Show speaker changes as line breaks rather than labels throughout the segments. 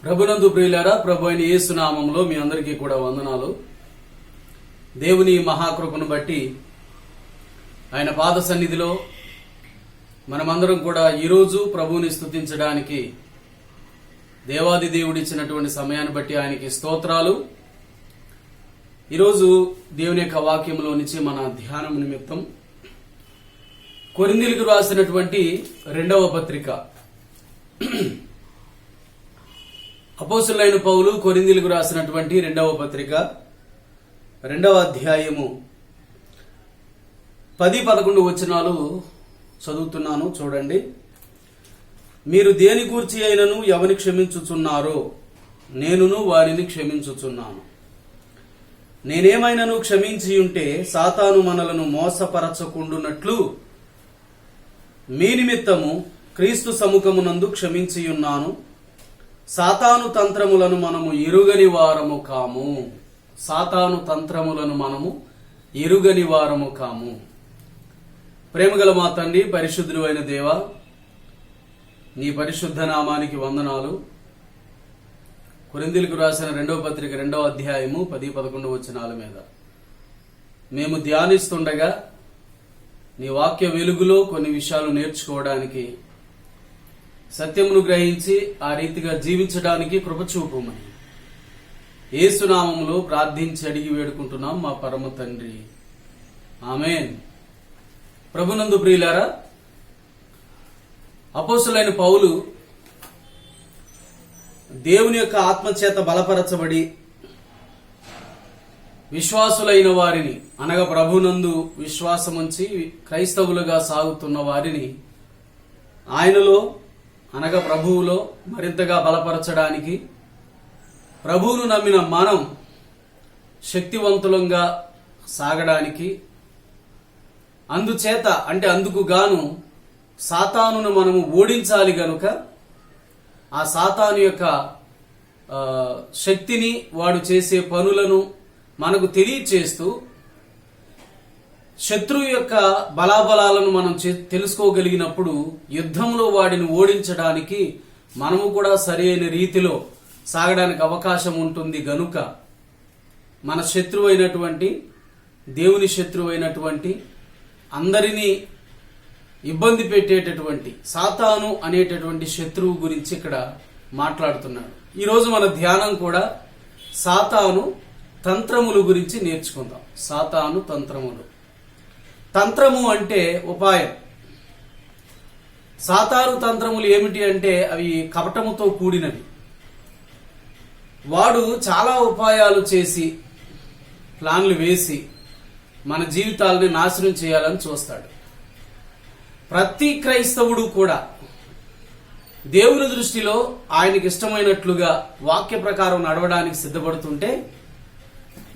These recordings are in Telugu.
ప్రభునందు ప్రియులారా, ప్రభు అయిన యేసు నామములో మీ అందరికీ కూడా వందనాలు. దేవుని మహాకృపను బట్టి ఆయన పాద సన్నిధిలో మనమందరం కూడా ఈరోజు ప్రభువుని స్తుతించడానికి దేవాది దేవుడిచ్చినటువంటి సమయాన్ని బట్టి ఆయనకి స్తోత్రాలు. ఈరోజు దేవుని యొక్క వాక్యంలో నుంచి మన ధ్యానం నిమిత్తం కొరింథీయులకు రాసినటువంటి 2వ పత్రిక, అపోస్తలుడైన పౌలు కొరింథీయులకు రాసినటువంటి 2వ పత్రిక 2వ అధ్యాయము 10-11 వచనాలు చదువుతున్నాను, చూడండి. మీరు దేని గూర్చి అయినను ఎవని క్షమించుచున్నారో నేనును వారిని క్షమించుచున్నాను. నేనేమైనను క్షమించి ఉంటే సాతాను మనలను మోసపరచకుండునట్లు మీ నిమిత్తము క్రీస్తు సముఖమునందు క్షమించియున్నాను. సాతాను తంత్రములను మనము ఎరుగని వారము కాము. సాతాను తంత్రములను మనము ఎరుగని వారము కాము. ప్రేమగల మా తండ్రి, పరిశుద్ధుడు అయిన దేవా, నీ పరిశుద్ధ నామానికి వందనాలు. కొరింథీయులకు రాసిన 2వ పత్రిక 2వ అధ్యాయము 10-11 వచనాల మీద మేము ధ్యానిస్తుండగా నీ వాక్య వెలుగులో కొన్ని విషయాలు నేర్చుకోవడానికి, సత్యమును గ్రహించి ఆ రీతిగా జీవించడానికి కృప చూపుమని యేసు నామములో ప్రార్థించి అడిగి వేడుకుంటున్నాం మా పరమ తండ్రి, ఆమేన్. ప్రభునందు ప్రియులారా, అపోస్తలుడైన పౌలు దేవుని యొక్క ఆత్మచేత బలపరచబడి విశ్వాసులైన వారిని, అనగా ప్రభునందు విశ్వాసముంచి క్రైస్తవులుగా సాగుతున్న వారిని ఆయనలో, అనగా ప్రభువులో మరింతగా బలపరచడానికి, ప్రభువును నమ్మిన మనం శక్తివంతులంగా సాగడానికి, అందుచేత అంటే అందుకు గాను సాతానును మనము ఓడించాలి గనుక ఆ సాతాను యొక్క శక్తిని, వాడు చేసే పనులను మనకు తెలియచేస్తూ శత్రువు యొక్క బలాబలాలను మనం తెలుసుకోగలిగినప్పుడు యుద్ధంలో వాడిని ఓడించడానికి మనము కూడా సరైన రీతిలో సాగడానికి అవకాశం ఉంటుంది గనుక మన శత్రువు అయినటువంటి, దేవుని శత్రువు అయినటువంటి, అందరినీ ఇబ్బంది పెట్టేటటువంటి సాతాను అనేటటువంటి శత్రువు గురించి ఇక్కడ మాట్లాడుతున్నాడు. ఈరోజు మన ధ్యానం కూడా సాతాను తంత్రములు గురించి నేర్చుకుందాం. సాతాను తంత్రములు. తంత్రము అంటే ఉపాయం. సాతాను తంత్రములు ఏమిటి అంటే అవి కపటముతో కూడినవి. వాడు చాలా ఉపాయాలు చేసి, ప్లాన్లు వేసి మన జీవితాలని నాశనం చేయాలని చూస్తాడు. ప్రతి క్రైస్తవుడు కూడా దేవుని దృష్టిలో ఆయనకి ఇష్టమైనట్లుగా వాక్య ప్రకారం నడవడానికి సిద్ధపడుతుంటే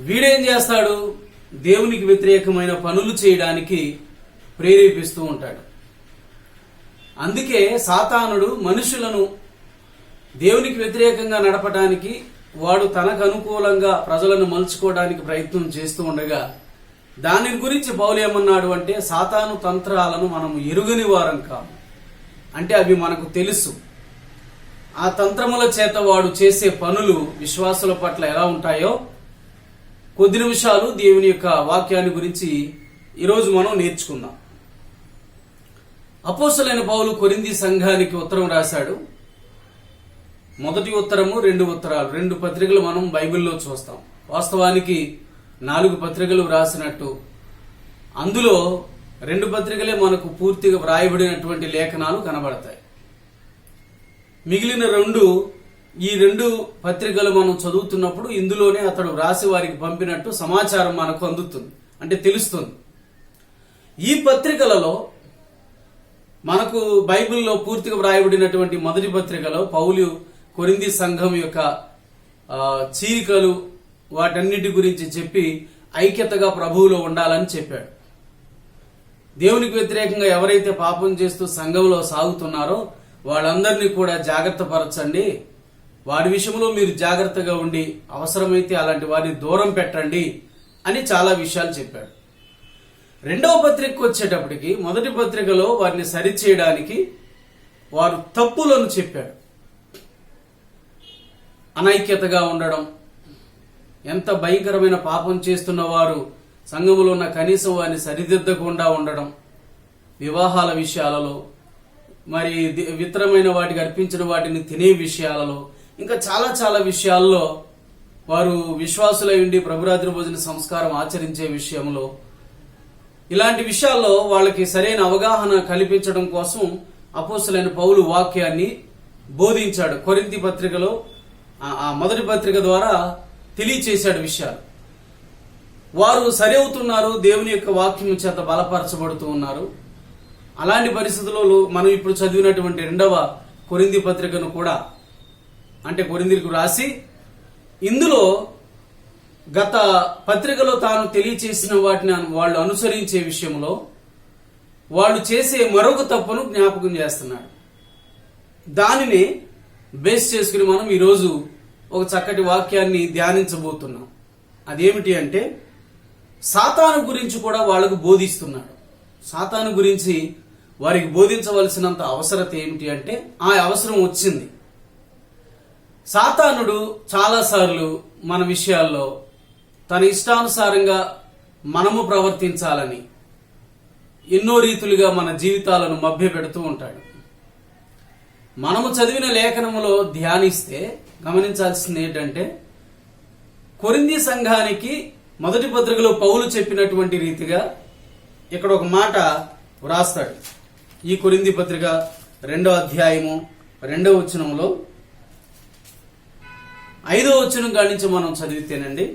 వీడేం చేస్తాడు? దేవునికి వ్యతిరేకమైన పనులు చేయడానికి ప్రేరేపిస్తూ ఉంటాడు. అందుకే సాతానుడు మనుషులను దేవునికి వ్యతిరేకంగా నడపడానికి, వాడు తనకు అనుకూలంగా ప్రజలను మలుచుకోవడానికి ప్రయత్నం చేస్తూ ఉండగా, దాని గురించి పౌలు ఏమన్నాడు అంటే, సాతాను తంత్రాలను మనము ఎరుగని వారం కాము. అంటే అవి మనకు తెలుసు. ఆ తంత్రముల చేత వాడు చేసే పనులు విశ్వాసుల పట్ల ఎలా ఉంటాయో కొద్ది నిమిషాలు దేవుని యొక్క వాక్యాన్ని గురించి ఈరోజు మనం నేర్చుకుందాం. అపోస్తలుడైన పౌలు కొరింథీ సంఘానికి ఉత్తరం రాశాడు. మొదటి ఉత్తరము, 2 ఉత్తరాలు, 2 పత్రికలు మనం బైబిల్లో చూస్తాం. వాస్తవానికి 4 పత్రికలు రాసినట్టు, అందులో 2 పత్రికలే మనకు పూర్తిగా వ్రాయబడినటువంటి లేఖనాలు కనబడతాయి. మిగిలిన 2, ఈ 2 పత్రికలు మనం చదువుతున్నప్పుడు ఇందులోనే అతడు వ్రాసి వారికి పంపినట్టు సమాచారం మనకు అందుతుంది, అంటే తెలుస్తుంది. ఈ పత్రికలలో మనకు బైబిల్లో పూర్తిగా వ్రాయబడినటువంటి మొదటి పత్రికలో పౌలు కొరింథీ సంఘం యొక్క చీలికలు, వాటన్నిటి గురించి చెప్పి ఐక్యతగా ప్రభువులో ఉండాలని చెప్పాడు. దేవునికి వ్యతిరేకంగా ఎవరైతే పాపం చేస్తూ సంఘంలో సాగుతున్నారో వాళ్ళందరినీ కూడా జాగ్రత్త పరచండి, వారి విషయంలో మీరు జాగ్రత్తగా ఉండి అవసరమైతే అలాంటి వారిని దూరం పెట్టండి అని చాలా విషయాలు చెప్పాడు. 2వ పత్రికకు వచ్చేటప్పటికి మొదటి పత్రికలో వారిని సరిచేయడానికి వారు తప్పులను చెప్పాడు. అనైక్యతగా ఉండడం, ఎంత భయంకరమైన పాపం చేస్తున్న వారు సంఘములో ఉన్న కనీసం వారిని సరిదిద్దకుండా ఉండడం, వివాహాల విషయాలలో, మరి విత్తరమైన వాటికి అర్పించిన వాటిని తినే విషయాలలో, ఇంకా చాలా చాలా విషయాల్లో వారు విశ్వాసులై ఉండి ప్రభురాత్రి భోజన సంస్కారం ఆచరించే విషయంలో, ఇలాంటి విషయాల్లో వాళ్ళకి సరైన అవగాహన కల్పించడం కోసం అపోస్తలుడైన పౌలు వాక్యాన్ని బోధించాడు. కొరింథీ పత్రికలో ఆ మొదటి పత్రిక ద్వారా తెలియచేశాడు విషయాలు. వారు సరి అవుతున్నారు, దేవుని యొక్క వాక్యం చేత బలపరచబడుతూ ఉన్నారు. అలాంటి పరిస్థితుల్లో మనం ఇప్పుడు చదివినటువంటి 2వ కొరింథీ పత్రికను కూడా, అంటే కొరింథీలకు రాసి ఇందులో గత పత్రికలో తాను తెలియచేసిన వాటిని వాళ్ళు అనుసరించే విషయంలో వాళ్ళు చేసే మరొక తప్పును జ్ఞాపకం చేస్తున్నాడు. దానిని బేస్ చేసుకుని మనం ఈరోజు ఒక చక్కటి వాక్యాన్ని ధ్యానించబోతున్నాం. అదేమిటి అంటే, సాతాను గురించి కూడా వాళ్ళకు బోధిస్తున్నాడు. సాతాను గురించి వారికి బోధించవలసినంత అవసరత ఏమిటి అంటే, ఆ అవసరం వచ్చింది. సాతానుడు చాలాసార్లు మన విషయాల్లో తన ఇష్టానుసారంగా మనము ప్రవర్తించాలని ఎన్నో రీతులుగా మన జీవితాలను మభ్యపెడుతూ ఉంటాడు. మనము చదివిన లేఖనములో ధ్యానిస్తే గమనించాల్సింది ఏంటంటే, కొరింథీ సంఘానికి మొదటి పత్రికలో పౌలు చెప్పినటువంటి రీతిగా ఇక్కడ ఒక మాట వ్రాస్తాడు. ఈ కొరింథీ పత్రిక 2వ అధ్యాయము 2వ వచనంలో 5వ వచనం కానించి మనం చదివితేనండి,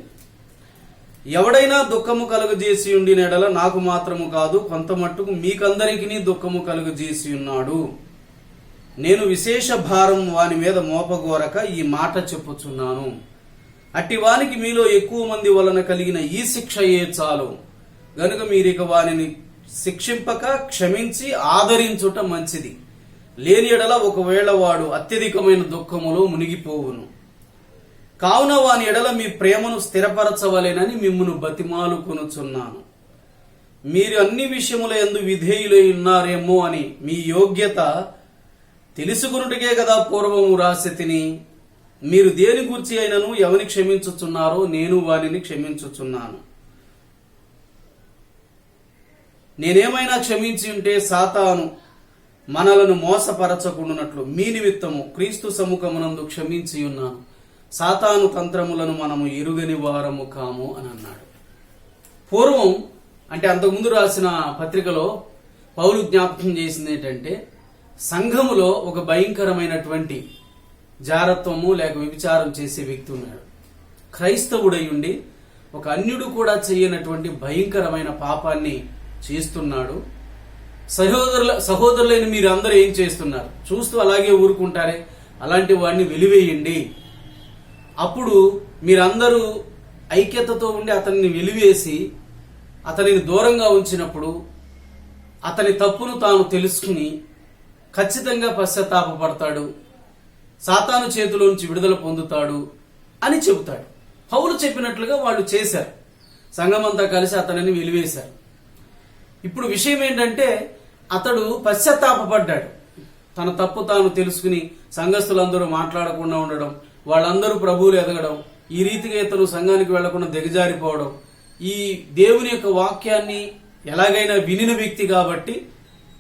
ఎవడైనా దుఃఖము కలుగజేసి ఉండిన ఎడల నాకు మాత్రము కాదు, కొంత మట్టుకు మీకందరికీ దుఃఖము కలుగజేసి ఉన్నాడు. నేను విశేష భారం వాని మీద మోపగోరక ఈ మాట చెప్పుచున్నాను. అట్టి వానికి మీలో ఎక్కువ మంది వలన కలిగిన ఈ శిక్షయే చాలు. గనుక మీరిక వానిని శిక్షింపక క్షమించి ఆదరించుట మంచిది. లేని ఎడల ఒకవేళ వాడు అత్యధికమైన దుఃఖములో మునిగిపోవును. కావున వాని ఎడల మీ ప్రేమను స్థిరపరచవలెనని మిమ్మును బతిమాలుకొనుచున్నాను. మీరు అన్ని విషయముల యందు విధేయులై ఉన్నారేమో అని మీ యోగ్యత తెలుసుకున్నట్టుకే కదా పూర్వము రాసి తిని. మీరు దేని గురించి అయినను ఎవని క్షమించుచున్నారో నేను వానిని క్షమించుచున్నాను. నేనేమైనా క్షమించి ఉంటే సాతాను మనలను మోసపరచకుండానట్లు మీ నిమిత్తము క్రీస్తు సముఖమునందు క్షమించి ఉన్నాను. సాతాను తంత్రములను మనము ఎరుగని వారము కాము అని అన్నాడు. పూర్వం అంటే అంతకుముందు రాసిన పత్రికలో పౌలు జ్ఞాపకం చేసింది ఏంటంటే, సంఘములో ఒక భయంకరమైనటువంటి జారత్వము లేక వ్యభిచారం చేసే వ్యక్తి ఉన్నాడు. క్రైస్తవుడై ఉండి ఒక అన్యుడు కూడా చేయనటువంటి భయంకరమైన పాపాన్ని చేస్తున్నాడు. సహోదరులైన మీరు అందరూ ఏం చేస్తున్నారు? చూస్తూ అలాగే ఊరుకుంటారే? అలాంటి వాడిని వెలివేయండి. అప్పుడు మీరందరూ ఐక్యతతో ఉండి అతన్ని వెలివేసి అతనిని దూరంగా ఉంచినప్పుడు అతని తప్పును తాను తెలుసుకుని ఖచ్చితంగా పశ్చాత్తాపపడతాడు, సాతాను చేతిలో నుంచి విడుదల పొందుతాడు అని చెబుతాడు. పౌలు చెప్పినట్లుగా వాళ్ళు చేశారు. సంఘమంతా కలిసి అతనిని వెలివేశారు. ఇప్పుడు విషయం ఏంటంటే, అతడు పశ్చాత్తాపపడ్డాడు. తన తప్పు తాను తెలుసుకుని సంఘస్థులందరూ మాట్లాడకుండా ఉండడం, వాళ్ళందరూ ప్రభువులు ఎదగడం, ఈ రీతిగా ఇతను సంఘానికి వెళ్లకుండా దిగజారిపోవడం, ఈ దేవుని యొక్క వాక్యాన్ని ఎలాగైనా వినిన వ్యక్తి కాబట్టి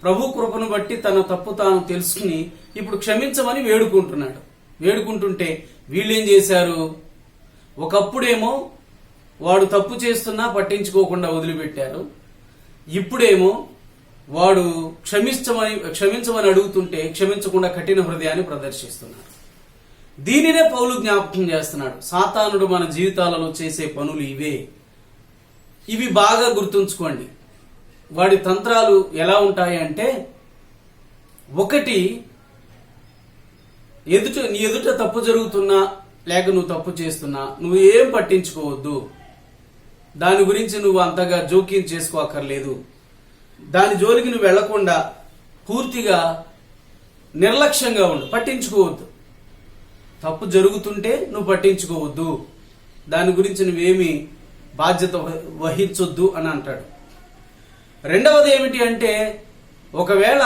ప్రభు కృపను బట్టి తన తప్పు తాను తెలుసుకుని ఇప్పుడు క్షమించమని వేడుకుంటున్నాడు. వేడుకుంటుంటే వీళ్ళేం చేశారు? ఒకప్పుడేమో వాడు తప్పు చేస్తున్నా పట్టించుకోకుండా వదిలిపెట్టారు. ఇప్పుడేమో వాడు క్షమించమని అడుగుతుంటే క్షమించకుండా కఠిన హృదయాన్ని ప్రదర్శిస్తున్నారు. దీనినే పౌలు జ్ఞాపకం చేస్తున్నాడు. సాతానుడు మన జీవితాలలో చేసే పనులు ఇవే. ఇవి బాగా గుర్తుంచుకోండి. వాడి తంత్రాలు ఎలా ఉంటాయి అంటే, ఒకటి, నీ ఎదుట తప్పు జరుగుతున్నా లేక నువ్వు తప్పు చేస్తున్నా నువ్వు ఏం పట్టించుకోవద్దు. దాని గురించి నువ్వు అంతగా జోక్యం చేసుకోక్కర్లేదు. దాని జోలికి నువ్వు వెళ్లకుండా పూర్తిగా నిర్లక్ష్యంగా ఉండు, పట్టించుకోవద్దు. తప్పు జరుగుతుంటే నువ్వు పట్టించుకోవద్దు, దాని గురించి నువ్వేమి బాధ్యత వహించొద్దు అని అంటాడు. రెండవది ఏమిటి అంటే, ఒకవేళ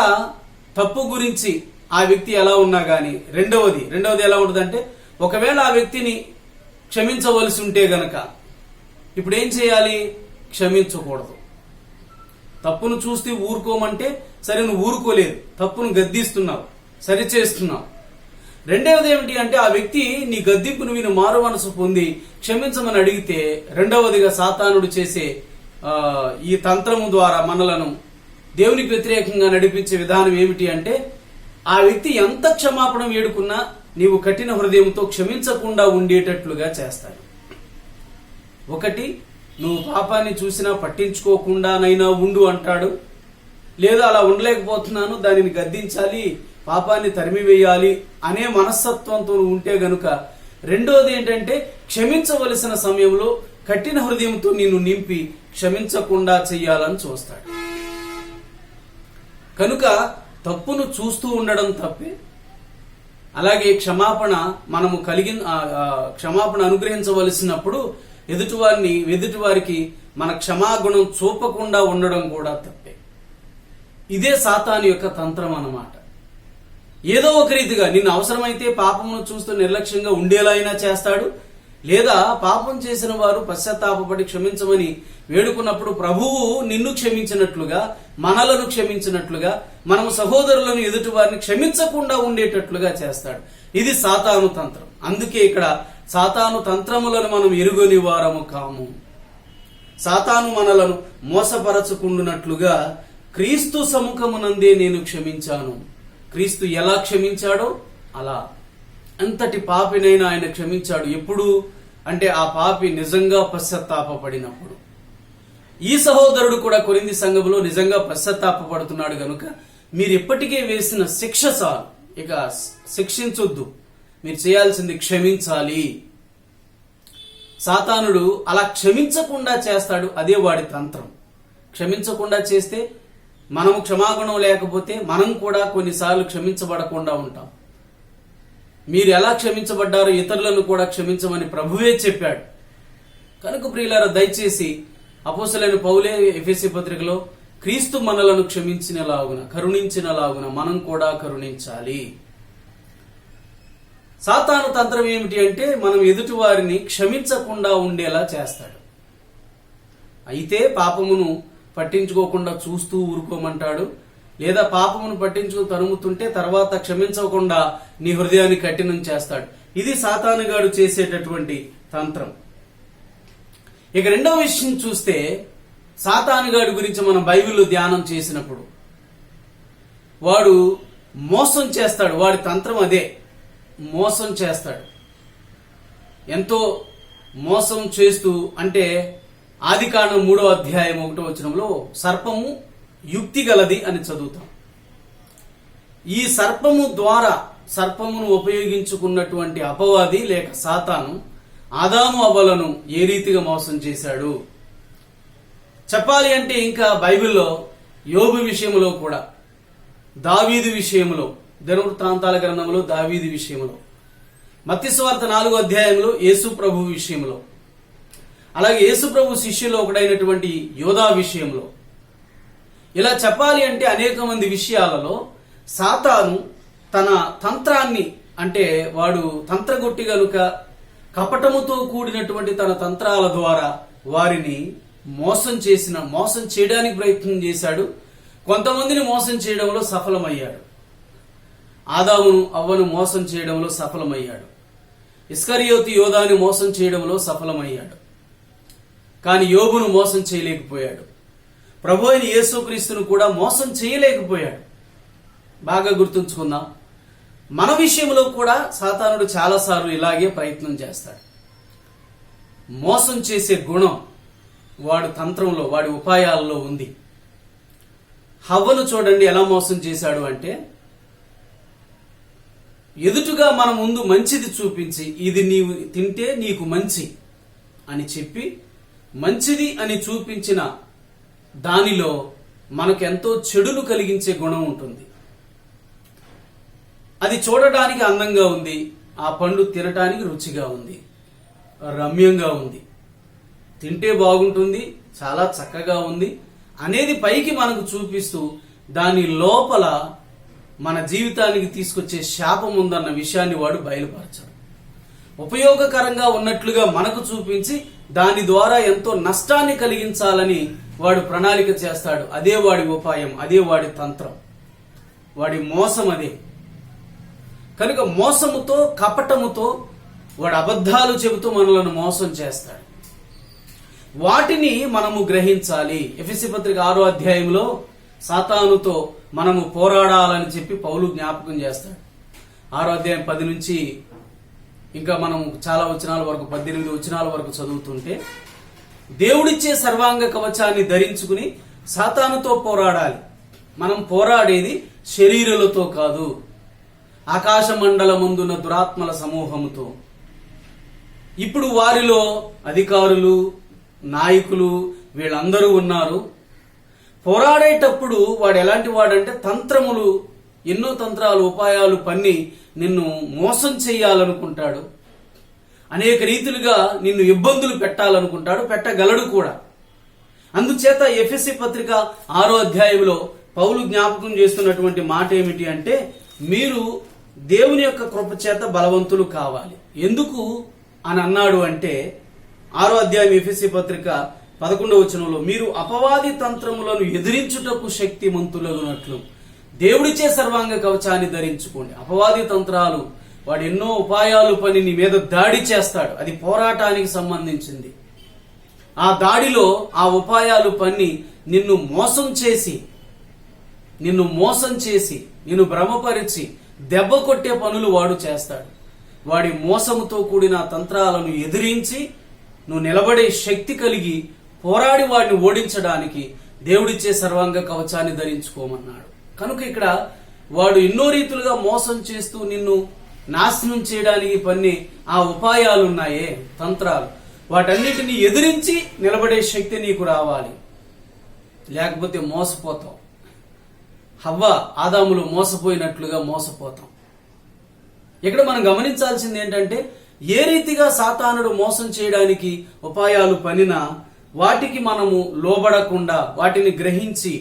తప్పు గురించి ఆ వ్యక్తి ఎలా ఉన్నా గాని రెండవది ఎలా ఉంటుందంటే, ఒకవేళ ఆ వ్యక్తిని క్షమించవలసి ఉంటే గనక ఇప్పుడు ఏం చేయాలి? క్షమించకూడదు. తప్పును చూస్తే ఊరుకోమంటే సరే, నువ్వు ఊరుకోలేదు, తప్పును గద్దిస్తున్నావు, సరిచేస్తున్నావు. రెండవది ఏమిటి అంటే ఆ వ్యక్తి నీ గద్దింపును విని మారు మనసు పొంది క్షమించమని అడిగితే, రెండవదిగా సాతానుడు చేసే ఈ తంత్రము ద్వారా మనలను దేవునికి వ్యతిరేకంగా నడిపించే విధానం ఏమిటి అంటే, ఆ వ్యక్తి ఎంత క్షమాపణ వేడుకున్నా నీవు కఠిన హృదయంతో క్షమించకుండా ఉండేటట్లుగా చేస్తాడు. ఒకటి, నువ్వు పాపాన్ని చూసినా పట్టించుకోకుండానైనా ఉండు అంటాడు. లేదా అలా ఉండలేకపోతున్నాను, దానిని గద్దించాలి, పాపాన్ని తరిమివేయాలి అనే మనస్తత్వంతో ఉంటే గనుక, రెండోది ఏంటంటే క్షమించవలసిన సమయంలో కఠిన హృదయంతో నిన్ను నింపి క్షమించకుండా చెయ్యాలని చూస్తాడు. కనుక తప్పును చూస్తూ ఉండడం తప్పే. అలాగే క్షమాపణ మనము క్షమాపణ అనుగ్రహించవలసినప్పుడు ఎదుటివారికి మన క్షమాగుణం చూపకుండా ఉండడం కూడా తప్పే. ఇదే సాతాను యొక్క తంత్రం అన్నమాట. ఏదో ఒక రీతిగా నిన్ను అవసరమైతే పాపమును చూస్తూ నిర్లక్ష్యంగా ఉండేలా అయినా చేస్తాడు, లేదా పాపం చేసిన వారు పశ్చాత్తాపపడి క్షమించమని వేడుకున్నప్పుడు ప్రభువు నిన్ను క్షమించినట్లుగా, మనలను క్షమించినట్లుగా, మనము సహోదరులను ఎదుటి వారిని క్షమించకుండా ఉండేటట్లుగా చేస్తాడు. ఇది సాతాను తంత్రం. అందుకే ఇక్కడ సాతాను తంత్రములను మనం ఎరుగని వారము కాము. సాతాను మనలను మోసపరచుకుండునట్లుగా క్రీస్తు సముఖమునందే నేను క్షమించాను. క్రీస్తు ఎలా క్షమించాడో అలా అంతటి పాపినైనా ఆయన క్షమించాడు. ఎప్పుడు అంటే ఆ పాపి నిజంగా పశ్చాత్తాపపడినప్పుడు. ఈ సహోదరుడు కూడా కొరింథీ సంఘములో నిజంగా పశ్చాత్తాపపడుతున్నాడు గనుక మీరు ఎప్పటికే వేసిన శిక్ష చాలు, ఇక శిక్షించొద్దు, మీరు చేయాల్సింది క్షమించాలి. సాతానుడు అలా క్షమించకుండా చేస్తాడు. అదే వాడి తంత్రం. క్షమించకుండా చేస్తే, మనము క్షమాగుణం లేకపోతే మనం కూడా కొన్నిసార్లు క్షమించబడకుండా ఉంటాం. మీరు ఎలా క్షమించబడ్డారో ఇతరులను కూడా క్షమించమని ప్రభువే చెప్పాడు. కనుక ప్రియులారా, దయచేసి అపోస్తలుడైన పౌలే ఎఫెసీ పత్రికలో క్రీస్తు మనలను కరుణించినలాగున మనం కూడా కరుణించాలి. సాతాను తంత్రం ఏమిటి అంటే మనం ఎదుటి వారిని క్షమించకుండా ఉండేలా చేస్తాడు. అయితే పాపమును పట్టించుకోకుండా చూస్తూ ఊరుకోమంటాడు, లేదా పాపమును పట్టించుకు తరుముతుంటే తర్వాత క్షమించకుండా నీ హృదయాన్ని కఠినం చేస్తాడు. ఇది సాతానుగాడు చేసేటటువంటి తంత్రం. ఇక రెండవ విషయం చూస్తే, సాతానుగాడి గురించి మనం బైబిల్లో ధ్యానం చేసినప్పుడు వాడు మోసం చేస్తాడు. వాడి తంత్రం అదే, మోసం చేస్తాడు. ఎంతో మోసం చేస్తూ, అంటే ఆదికాండం 3వ అధ్యాయం 1వ వచనంలో సర్పము యుక్తి గలది అని చదువుతాం. ఈ సర్పమును ఉపయోగించుకున్నటువంటి అపవాది లేక సాతాను ఆదాము అవ్వలను ఏ రీతిగా మోసం చేశాడు చెప్పాలి అంటే, ఇంకా బైబిల్లో యోబు విషయంలో కూడా, దావీదు విషయంలో, దినవృత్తాంతాల గ్రంథంలో దావీదు విషయంలో, మత్తయి సువార్త 4వ అధ్యాయంలో యేసు ప్రభు విషయంలో, అలాగే యేసు ప్రభు శిష్యులో ఒకడైనటువంటి యోధా విషయంలో, ఇలా చెప్పాలి అంటే అనేక మంది విషయాలలో సాతాను తన తంత్రాన్ని, అంటే వాడు తంత్రగొట్టి గనుక కపటముతో కూడినటువంటి తన తంత్రాల ద్వారా వారిని మోసం చేయడానికి ప్రయత్నం చేశాడు. కొంతమందిని మోసం చేయడంలో సఫలమయ్యాడు. ఆదామును అవ్వను మోసం చేయడంలో సఫలమయ్యాడు. ఇస్కరియోతు యోధాని మోసం చేయడంలో సఫలమయ్యాడు. కానీ యోబును మోసం చేయలేకపోయాడు. ప్రభు అయిన యేసుక్రీస్తును కూడా మోసం చేయలేకపోయాడు. బాగా గుర్తుంచుకుందాం. మన విషయంలో కూడా సాతానుడు చాలాసార్లు ఇలాగే ప్రయత్నం చేస్తాడు. మోసం చేసే గుణం వాడు తంత్రంలో, వాడి ఉపాయాలలో ఉంది. హవ్వను చూడండి ఎలా మోసం చేశాడు అంటే, ఎదుటుగా మన ముందు మంచిది చూపించి, ఇది నీవు తింటే నీకు మంచి అని చెప్పి, మంచిది అని చూపించిన దానిలో మనకెంతో చెడును కలిగించే గుణం ఉంటుంది. అది చూడటానికి అందంగా ఉంది, ఆ పండు తినటానికి రుచిగా ఉంది, రమ్యంగా ఉంది, తింటే బాగుంటుంది, చాలా చక్కగా ఉంది అనేది పైకి మనకు చూపిస్తూ దాని లోపల మన జీవితానికి తీసుకొచ్చే శాపం ఉందన్న విషయాన్ని వాడు బయలుపరచడు. ఉపయోగకరంగా ఉన్నట్లుగా మనకు చూపించి దాని ద్వారా ఎంతో నష్టాన్ని కలిగించాలని వాడు ప్రణాళిక చేస్తాడు. అదే వాడి ఉపాయం, అదే వాడి తంత్రం, వాడి మోసం అదే. కనుక మోసముతో కపటముతో వాడు అబద్ధాలు చెబుతూ మనలను మోసం చేస్తాడు. వాటిని మనము గ్రహించాలి. ఎఫెసీ పత్రిక 6వ అధ్యాయంలో సాతానుతో మనము పోరాడాలని చెప్పి పౌలు జ్ఞాపకం చేస్తాడు. 6వ అధ్యాయం 10 నుంచి ఇంకా మనం చాలా వచనాల వరకు 18 వచనాల వరకు చదువుతుంటే, దేవుడిచ్చే సర్వాంగ కవచాన్ని ధరించుకుని సాతానుతో పోరాడాలి. మనం పోరాడేది శరీరులతో కాదు, ఆకాశ మండలమందున దురాత్మల సమూహముతో. ఇప్పుడు వారిలో అధికారులు, నాయకులు వీళ్ళందరూ ఉన్నారు. పోరాడేటప్పుడు వాడు ఎలాంటి వాడంటే తంత్రములు, ఎన్నో తంత్రాలు, ఉపాయాలు పన్ని నిన్ను మోసం చేయాలనుకుంటాడు. అనేక రీతులుగా నిన్ను ఇబ్బందులు పెట్టాలనుకుంటాడు, పెట్టగలడు కూడా. అందుచేత ఎఫెసీ పత్రిక 6వ అధ్యాయంలో పౌలు జ్ఞాపకం చేస్తున్నటువంటి మాట ఏమిటి అంటే, మీరు దేవుని యొక్క కృప చేత బలవంతులు కావాలి. ఎందుకు అని అన్నాడు అంటే, 6వ అధ్యాయం ఎఫెసీ పత్రిక 11వ వచనంలో, మీరు అపవాది తంత్రములను ఎదిరించుటకు శక్తిమంతులగునట్లు దేవుడిచ్చే సర్వాంగ కవచాన్ని ధరించుకోండి. అపవాది తంత్రాలు, వాడు ఎన్నో ఉపాయాలు పని నీ మీద దాడి చేస్తాడు. అది పోరాటానికి సంబంధించింది. ఆ దాడిలో ఆ ఉపాయాలు పన్ని నిన్ను మోసం చేసి నిన్ను భ్రమపరిచి దెబ్బ కొట్టే పనులు వాడు చేస్తాడు. వాడి మోసముతో కూడిన తంత్రాలను ఎదిరించి నువ్వు నిలబడే శక్తి కలిగి పోరాడి వాడిని ఓడించడానికి దేవుడిచ్చే సర్వాంగ కవచాన్ని ధరించుకోమన్నాడు. కనుక ఇక్కడ వాడు ఎన్నో రీతులుగా మోసం చేస్తూ నిన్ను నాశనం చేయడానికి పన్ని ఆ ఉపాయాలున్నాయే, తంత్రాలు, వాటన్నిటిని ఎదిరించి నిలబడే శక్తి నీకు రావాలి. లేకపోతే మోసపోతాం. హవ్వ ఆదాములు మోసపోయినట్లుగా మోసపోతాం. ఇక్కడ మనం గమనించాల్సింది ఏంటంటే, ఏ రీతిగా సాతానుడు మోసం చేయడానికి ఉపాయాలు పనినా వాటికి మనము లోబడకుండా, వాటిని గ్రహించి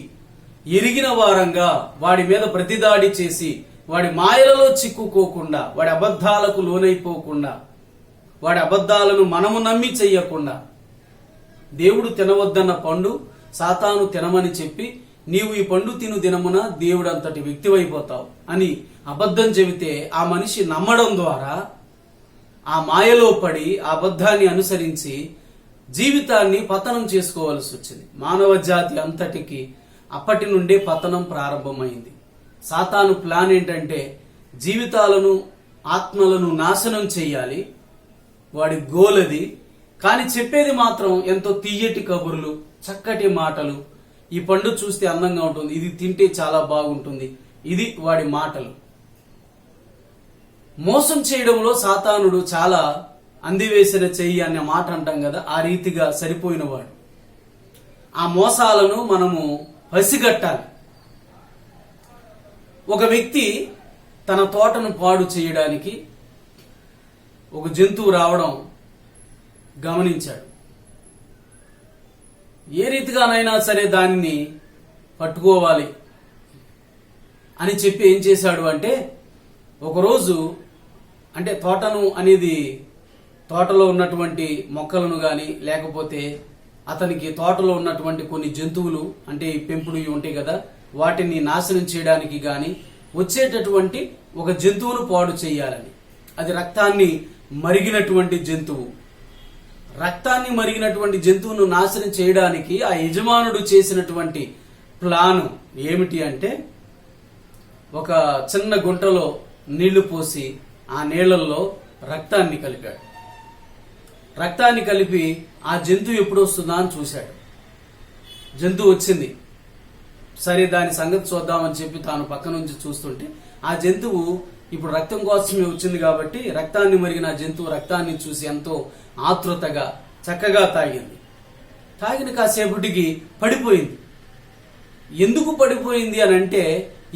ఎరిగిన వారంగా వాడి మీద ప్రతిదాడి చేసి వాడి మాయలలో చిక్కుకోకుండా, వాడి అబద్ధాలకు లోనైపోకుండా, వాడి అబద్ధాలను మనము నమ్మి చెయ్యకుండా, దేవుడు తినవద్దన్న పండు సాతాను తినమని చెప్పి నీవు ఈ పండు తిను దినమున దేవుడు అంతటి వ్యక్తివైపోతావు అని అబద్ధం చెబితే ఆ మనిషి నమ్మడం ద్వారా ఆ మాయలో పడి ఆ అబద్ధాన్ని అనుసరించి జీవితాన్ని పతనం చేసుకోవాల్సి వచ్చింది. మానవ జాతి అంతటికి అప్పటి నుండే పతనం ప్రారంభమైంది. సాతాను ప్లాన్ ఏంటంటే జీవితాలను, ఆత్మలను నాశనం చేయాలి. వాడి గోలది. కానీ చెప్పేది మాత్రం ఎంతో తీయటి కబుర్లు, చక్కటి మాటలు. ఈ పండు చూస్తే అందంగా ఉంటుంది, ఇది తింటే చాలా బాగుంటుంది, ఇది వాడి మాటలు. మోసం చేయడంలో సాతానుడు చాలా అందివేసిన చెయ్యి అనే మాట అంటాం కదా, ఆ రీతిగా సరిపోయినవాడు. ఆ మోసాలను మనము పసిగట్టాలి. ఒక వ్యక్తి తన తోటను పాడు చేయడానికి ఒక జంతువు రావడం గమనించాడు. ఏ రీతిగానైనా సరే దానిని పట్టుకోవాలి అని చెప్పి ఏం చేశాడు అంటే, ఒకరోజు అంటే తోటను అనేది తోటలో ఉన్నటువంటి మొక్కలను గాని, లేకపోతే అతనికి తోటలో ఉన్నటువంటి కొన్ని జంతువులు అంటే పెంపుడు ఉంటాయి కదా, వాటిని నాశనం చేయడానికి గాని వచ్చేటటువంటి ఒక జంతువును పాడు చేయాలని. అది రక్తాన్ని మరిగినటువంటి జంతువు. రక్తాన్ని మరిగినటువంటి జంతువును నాశనం చేయడానికి ఆ యజమానుడు చేసినటువంటి ప్లాను ఏమిటి అంటే, ఒక చిన్న గుంటలో నీళ్లు పోసి ఆ నీళ్లలో రక్తాన్ని కలిపాడు. రక్తాన్ని కలిపి ఆ జంతువు ఎప్పుడు వస్తుందా అని చూశాడు. జంతువు వచ్చింది. సరే దాని సంగతి చూద్దామని చెప్పి తాను పక్క నుంచి చూస్తుంటే ఆ జంతువు ఇప్పుడు రక్తం కోసమే వచ్చింది కాబట్టి రక్తాన్ని మరిగిన ఆ జంతువు రక్తాన్ని చూసి ఎంతో ఆతృతగా చక్కగా తాగింది. తాగిన కాసేపటికి పడిపోయింది. ఎందుకు పడిపోయింది అని అంటే,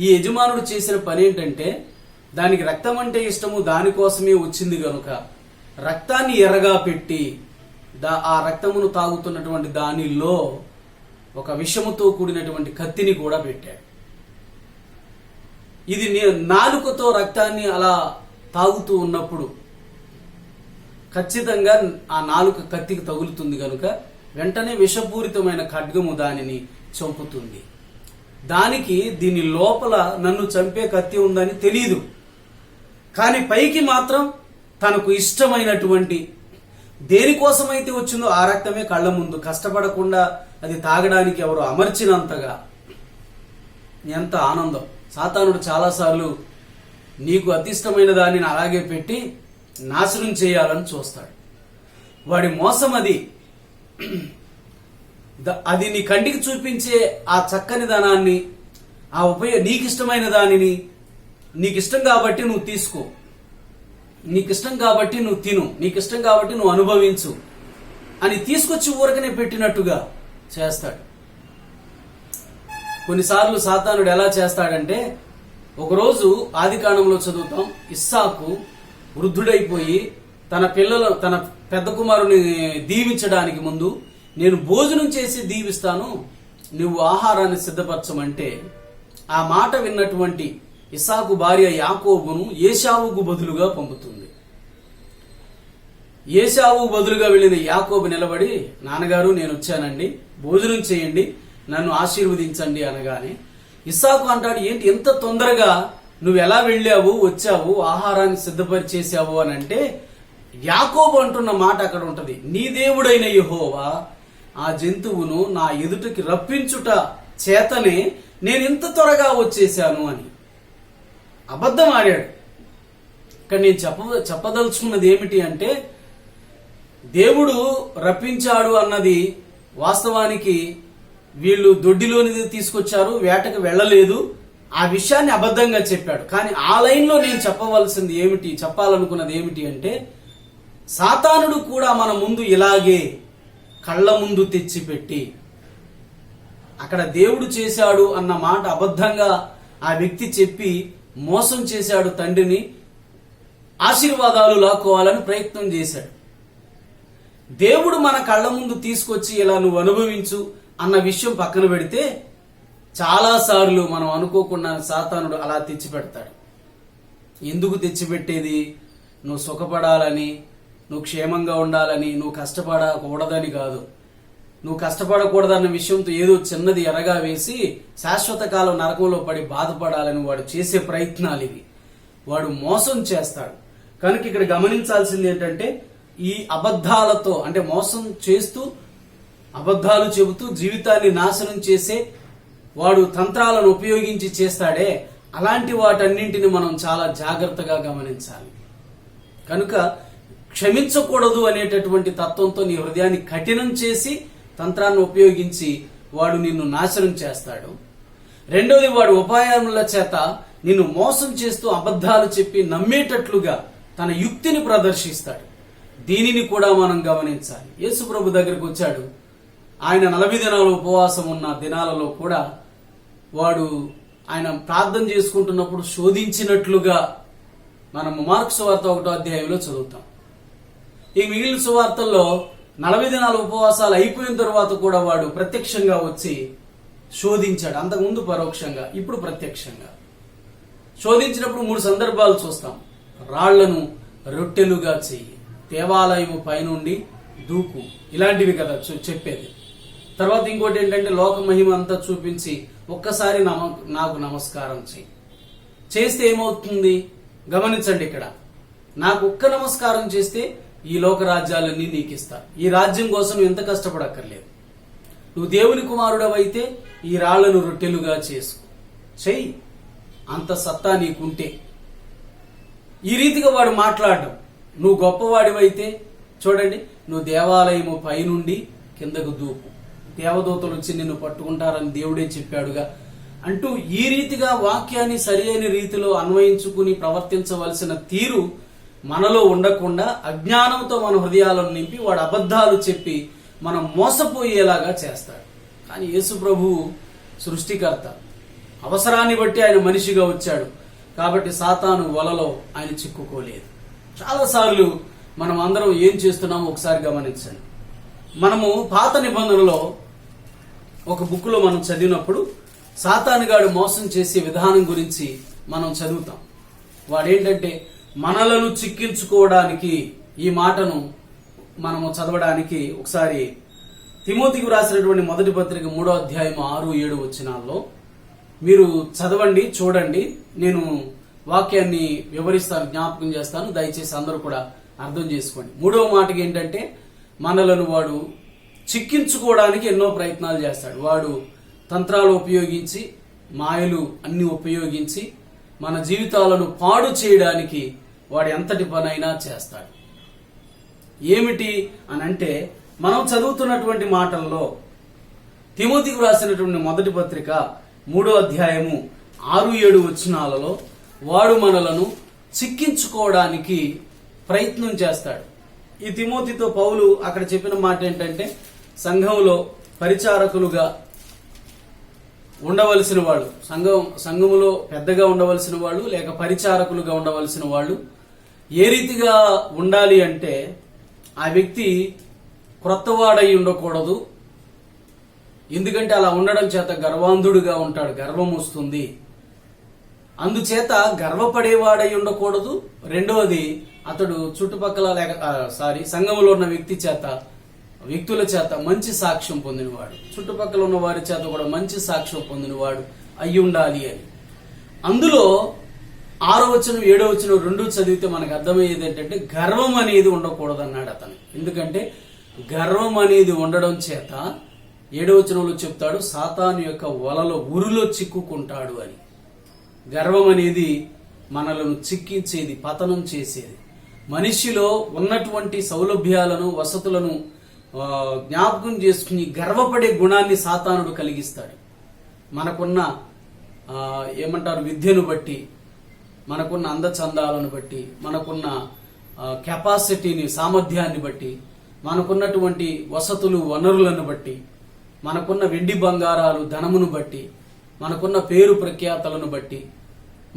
ఈ యజమానుడు చేసిన పని ఏంటంటే, దానికి రక్తం అంటే ఇష్టము, దానికోసమే వచ్చింది గనుక రక్తాన్ని ఎర్రగా పెట్టి ఆ రక్తమును తాగుతున్నటువంటి దానిలో ఒక విషముతో కూడినటువంటి కత్తిని కూడా పెట్టాడు. ఇది నాలుకతో రక్తాన్ని అలా తాగుతూ ఉన్నప్పుడు ఖచ్చితంగా ఆ నాలుక కత్తికి తగులుతుంది కనుక వెంటనే విషపూరితమైన ఖడ్గము దానిని చంపుతుంది. దానికి దీని లోపల నన్ను చంపే కత్తి ఉందని తెలియదు, కానీ పైకి మాత్రం తనకు ఇష్టమైనటువంటి దేనికోసమైతే వచ్చిందో ఆ రక్తమే కళ్ళ ముందు కష్టపడకుండా అది తాగడానికి ఎవరు అమర్చినంతగా ఎంత ఆనందం. సాతానుడు చాలాసార్లు నీకు అతిష్టమైన దానిని అలాగే పెట్టి నాశనం చేయాలని చూస్తాడు. వాడి మోసం అది. అది నీ కంటికి చూపించే ఆ చక్కని ధనాన్ని, ఆ నీకు ఇష్టమైన దానిని, నీకు ఇష్టం కాబట్టి నువ్వు తీసుకో, నీకు ఇష్టం కాబట్టి నువ్వు తిను, నీకు ఇష్టం కాబట్టి నువ్వు అనుభవించు అని తీసుకొచ్చి ఊరకనే పెట్టినట్టుగా చేస్తాడు. కొన్నిసార్లు సాతానుడు ఎలా చేస్తాడంటే, ఒకరోజు ఆదికాండంలో చదువుతాం, ఇస్సాకు వృద్ధుడైపోయి తన పెద్ద కుమారుని దీవించడానికి ముందు నేను భోజనం చేసి దీవిస్తాను, నువ్వు ఆహారాన్ని సిద్ధపరచమంటే ఆ మాట విన్నటువంటి ఇస్సాకు భార్య యాకోబును ఏశావుకు బదులుగా పంపుతుంది. ఏశావుకు బదులుగా వెళ్ళిన యాకోబు నిలబడి, నాన్నగారు నేను వచ్చానండి, భోజనం చేయండి, నన్ను ఆశీర్వదించండి అనగానే ఇస్సాకు అంటాడు, ఏంటి ఎంత తొందరగా నువ్వు ఎలా వెళ్ళావు వచ్చావు ఆహారాన్ని సిద్ధపరిచేసావు అని అంటే, యాకోబు అంటున్న మాట అక్కడ ఉంటది, నీ దేవుడైన యెహోవా ఆ జంతువును నా ఎదుటికి రప్పించుట చేతనే నేను ఇంత త్వరగా వచ్చేసాను అని అబద్ధం ఆడాడు. ఇక్కడ నేను చెప్పదలుచుకున్నది ఏమిటి అంటే, దేవుడు రప్పించాడు అన్నది వాస్తవానికి వీళ్ళు దొడ్డిలోనిది తీసుకొచ్చారు, వేటకు వెళ్ళలేదు, ఆ విషయాన్ని అబద్ధంగా చెప్పాడు. కానీ ఆ లైన్లో నేను చెప్పాలనుకున్నది ఏమిటి అంటే, సాతానుడు కూడా మన ముందు ఇలాగే కళ్ళ ముందు తెచ్చిపెట్టి అక్కడ దేవుడు చేశాడు అన్న మాట అబద్ధంగా ఆ వ్యక్తి చెప్పి మోసం చేశాడు, తండ్రిని ఆశీర్వాదాలు లాక్కోవాలని ప్రయత్నం చేశాడు. దేవుడు మన కళ్ళ ముందు తీసుకొచ్చి ఇలా నువ్వు అనుభవించు అన్న విషయం పక్కన పెడితే, చాలాసార్లు మనం అనుకోకుండా సాతానుడు అలా తెచ్చిపెడతాడు. ఎందుకు తెచ్చిపెట్టేది? నువ్వు సుఖపడాలని, నువ్వు క్షేమంగా ఉండాలని, నువ్వు కష్టపడకూడదని కాదు. నువ్వు కష్టపడకూడదన్న విషయంతో ఏదో చిన్నది ఎరగా వేసి శాశ్వత కాలం నరకంలో పడి బాధపడాలని వాడు చేసే ప్రయత్నాలు ఇవి. వాడు మోసం చేస్తాడు. కనుక ఇక్కడ గమనించాల్సింది ఏంటంటే, ఈ అబద్ధాలతో అంటే మోసం చేస్తూ అబద్ధాలు చెబుతూ జీవితాన్ని నాశనం చేసే వాడు తంత్రాలను ఉపయోగించి చేస్తాడే, అలాంటి వాటన్నింటిని మనం చాలా జాగ్రత్తగా గమనించాలి. కనుక క్షమించకూడదు అనేటటువంటి తత్వంతో నీ హృదయాన్ని కఠినం చేసి తంత్రాన్ని ఉపయోగించి వాడు నిన్ను నాశనం చేస్తాడు. రెండోది, వాడు ఉపాయముల చేత నిన్ను మోసం చేస్తూ అబద్ధాలు చెప్పి నమ్మేటట్లుగా తన యుక్తిని ప్రదర్శిస్తాడు. దీనిని కూడా మనం గమనించాలి. యేసు ప్రభు దగ్గరకు వచ్చాడు, ఆయన 40 దినాలు ఉపవాసం ఉన్న దినాలలో కూడా ఆయన ప్రార్థన చేసుకుంటున్నప్పుడు శోధించినట్లుగా మనం మార్కు సువార్త 1వ అధ్యాయంలో చదువుతాం. ఈ మిగిలిన సువార్తల్లో 40 దినాల ఉపవాసాలు అయిపోయిన తర్వాత కూడా వాడు ప్రత్యక్షంగా వచ్చి శోధించాడు. అంతకుముందు పరోక్షంగా, ఇప్పుడు ప్రత్యక్షంగా. శోధించినప్పుడు 3 సందర్భాలు చూస్తాం. రాళ్లను రొట్టెలుగా చెయ్యి, దేవాలయము పైనుండి దూకు, ఇలాంటివి కదా చెప్పేది. తర్వాత ఇంకోటి ఏంటంటే, లోక మహిమ అంతా చూపించి ఒక్కసారి నాకు నమస్కారం చేస్తే ఏమవుతుంది గమనించండి. ఇక్కడ నాకు ఒక్క నమస్కారం చేస్తే ఈ లోక రాజ్యాలన్నీ నీకు ఇస్తా. ఈ రాజ్యం కోసం ఎంత కష్టపడక్కర్లేదు. నువ్వు దేవుని కుమారుడవైతే ఈ రాళ్లను రొట్టెలుగా చెయ్యి, అంత సత్తా నీకుంటే. ఈ రీతిగా వాడు మాట్లాడడం. నువ్వు గొప్పవాడివైతే చూడండి, నువ్వు దేవాలయము పైనుండి కిందకు దూకు, దేవదూతలు వచ్చి నిన్ను పట్టుకుంటారని దేవుడే చెప్పాడుగా అంటూ ఈ రీతిగా వాక్యాన్ని సరి అయిన రీతిలో అన్వయించుకుని ప్రవర్తించవలసిన తీరు మనలో ఉండకుండా అజ్ఞానంతో మన హృదయాలను నింపి వాడు అబద్ధాలు చెప్పి మనం మోసపోయేలాగా చేస్తాడు. కానీ యేసు ప్రభువు సృష్టికర్త, అవసరాన్ని బట్టి ఆయన మనిషిగా వచ్చాడు కాబట్టి సాతాను వలలో ఆయన చిక్కుకోలేదు. చాలాసార్లు మనం అందరం ఏం చేస్తున్నామో ఒకసారి గమనించండి. మనము పాత నిబంధనలో ఒక బుక్లో మనం చదివినప్పుడు సాతానుగాడు మోసం చేసే విధానం గురించి మనం చదువుతాం. వాడేంటంటే, మనలను చిక్కించుకోవడానికి ఈ మాటను మనము చదవడానికి ఒకసారి తిమోతికి రాసినటువంటి మొదటి పత్రిక 3వ అధ్యాయం 6-7 వచనాల్లో మీరు చదవండి, చూడండి. నేను వాక్యాన్ని వివరిస్తాను, జ్ఞాపకం చేస్తాను. దయచేసి అందరూ కూడా అర్థం చేసుకోండి. 3వ మాటకి ఏంటంటే, మనలను వాడు చిక్కించుకోవడానికి ఎన్నో ప్రయత్నాలు చేస్తాడు. వాడు తంత్రాలు ఉపయోగించి, మాయలు అన్ని ఉపయోగించి మన జీవితాలను పాడు చేయడానికి వాడు ఎంతటి పనైనా చేస్తాడు. ఏమిటి అని అంటే, మనం చదువుతున్నటువంటి మాటల్లో తిమోతికి రాసినటువంటి మొదటి పత్రిక 3వ అధ్యాయము 6-7 వచనాలలో వాడు మనలను చిక్కించుకోవడానికి ప్రయత్నం చేస్తాడు. ఈ తిమోతితో పౌలు అక్కడ చెప్పిన మాట ఏంటంటే, సంఘంలో పరిచారకులుగా ఉండవలసిన వాళ్ళు, సంఘములో పెద్దగా ఉండవలసిన వాళ్ళు, లేక పరిచారకులుగా ఉండవలసిన వాళ్ళు ఏ రీతిగా ఉండాలి అంటే, ఆ వ్యక్తి క్రొత్తవాడై ఉండకూడదు. ఎందుకంటే అలా ఉండడం చేత గర్వాంధుడుగా ఉంటాడు, గర్వం వస్తుంది. అందుచేత గర్వపడేవాడై ఉండకూడదు. రెండవది, అతడు చుట్టుపక్కల సంఘంలో ఉన్న వ్యక్తుల చేత మంచి సాక్ష్యం పొందినవాడు, చుట్టుపక్కల ఉన్న వారి చేత కూడా మంచి సాక్ష్యం పొందినవాడు అయి ఉండాలి అని. అందులో 6వ వచనం 7వ వచనం 2 చదివితే మనకు అర్థమయ్యేది ఏంటంటే, గర్వం అనేది ఉండకూడదు అన్నాడు అతను. ఎందుకంటే గర్వం అనేది ఉండడం చేత 7వ వచనంలో చెప్తాడు, సాతాను యొక్క వలలో ఉరిలో చిక్కుకుంటాడు అని. గర్వం అనేది మనలను చిక్కించేది, పతనం చేసేది. మనిషిలో ఉన్నటువంటి సౌలభ్యాలను, వసతులను జ్ఞాపకం చేసుకుని గర్వపడే గుణాన్ని సాతానుడు కలిగిస్తాడు. మనకున్న విద్యను బట్టి, మనకున్న అందచందాలను బట్టి, మనకున్న కెపాసిటీని, సామర్థ్యాన్ని బట్టి, మనకున్నటువంటి వసతులు, వనరులను బట్టి, మనకున్న వెండి బంగారాలు, ధనమును బట్టి, మనకున్న పేరు ప్రఖ్యాతలను బట్టి,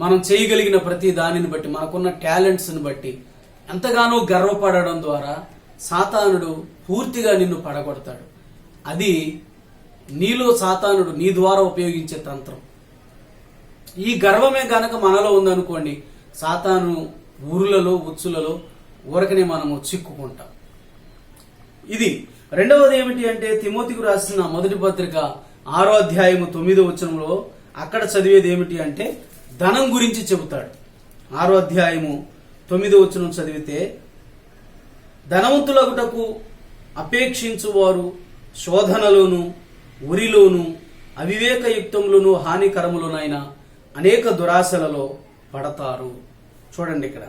మనం చేయగలిగిన ప్రతి దానిని బట్టి, మనకున్న టాలెంట్స్ని బట్టి ఎంతగానో గర్వపడడం ద్వారా సాతానుడు పూర్తిగా నిన్ను పడగొడతాడు. అది నీలో సాతానుడు నీ ద్వారా ఉపయోగించే తంత్రం. ఈ గర్వమే గనక మనలో ఉందనుకోండి, సాతాను ఊరులలో, ఉచ్చులలో ఊరకనే మనము చిక్కుకుంటాం. ఇది. రెండవది ఏమిటి అంటే, తిమోతికి రాసిన మొదటి పత్రిక 6వ అధ్యాయము 9వ వచనంలో అక్కడ చదివేది ఏమిటి అంటే, ధనం గురించి చెబుతాడు. 6వ అధ్యాయము 9వ వచనం చదివితే, ధనవంతులగుటకు అపేక్షించువారు శోధనలోను, ఉరిలోను, అవివేకయుక్తములను, హానికరములనైన అనేక దురాశలలో పడతారు. చూడండి ఇక్కడ,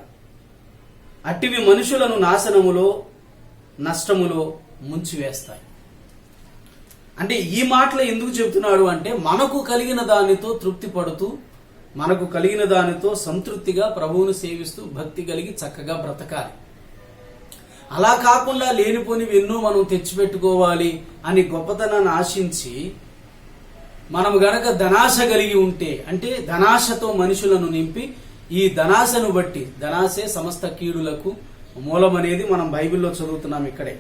అట్టివి మనుషులను నాశనములో, నష్టములో ముంచివేస్తాయి. అంటే ఈ మాటలు ఎందుకు చెబుతున్నాడు అంటే, మనకు కలిగిన దానితో తృప్తి పడుతూ, మనకు కలిగిన దానితో సంతృప్తిగా ప్రభువును సేవిస్తూ భక్తి కలిగి చక్కగా బ్రతకాలి. అలా కాకుండా లేనిపోనివి ఎన్నో మనం తెచ్చిపెట్టుకోవాలి అని గొప్పతనాన్ని ఆశించి మనం గనక ధనాశ కలిగి ఉంటే, అంటే ధనాశతో మనుషులను నింపి, ఈ ధనాశను బట్టి, ధనాశే సమస్త కీడులకు మూలం అనేది మనం బైబిల్లో చదువుతున్నాం. ఇక్కడే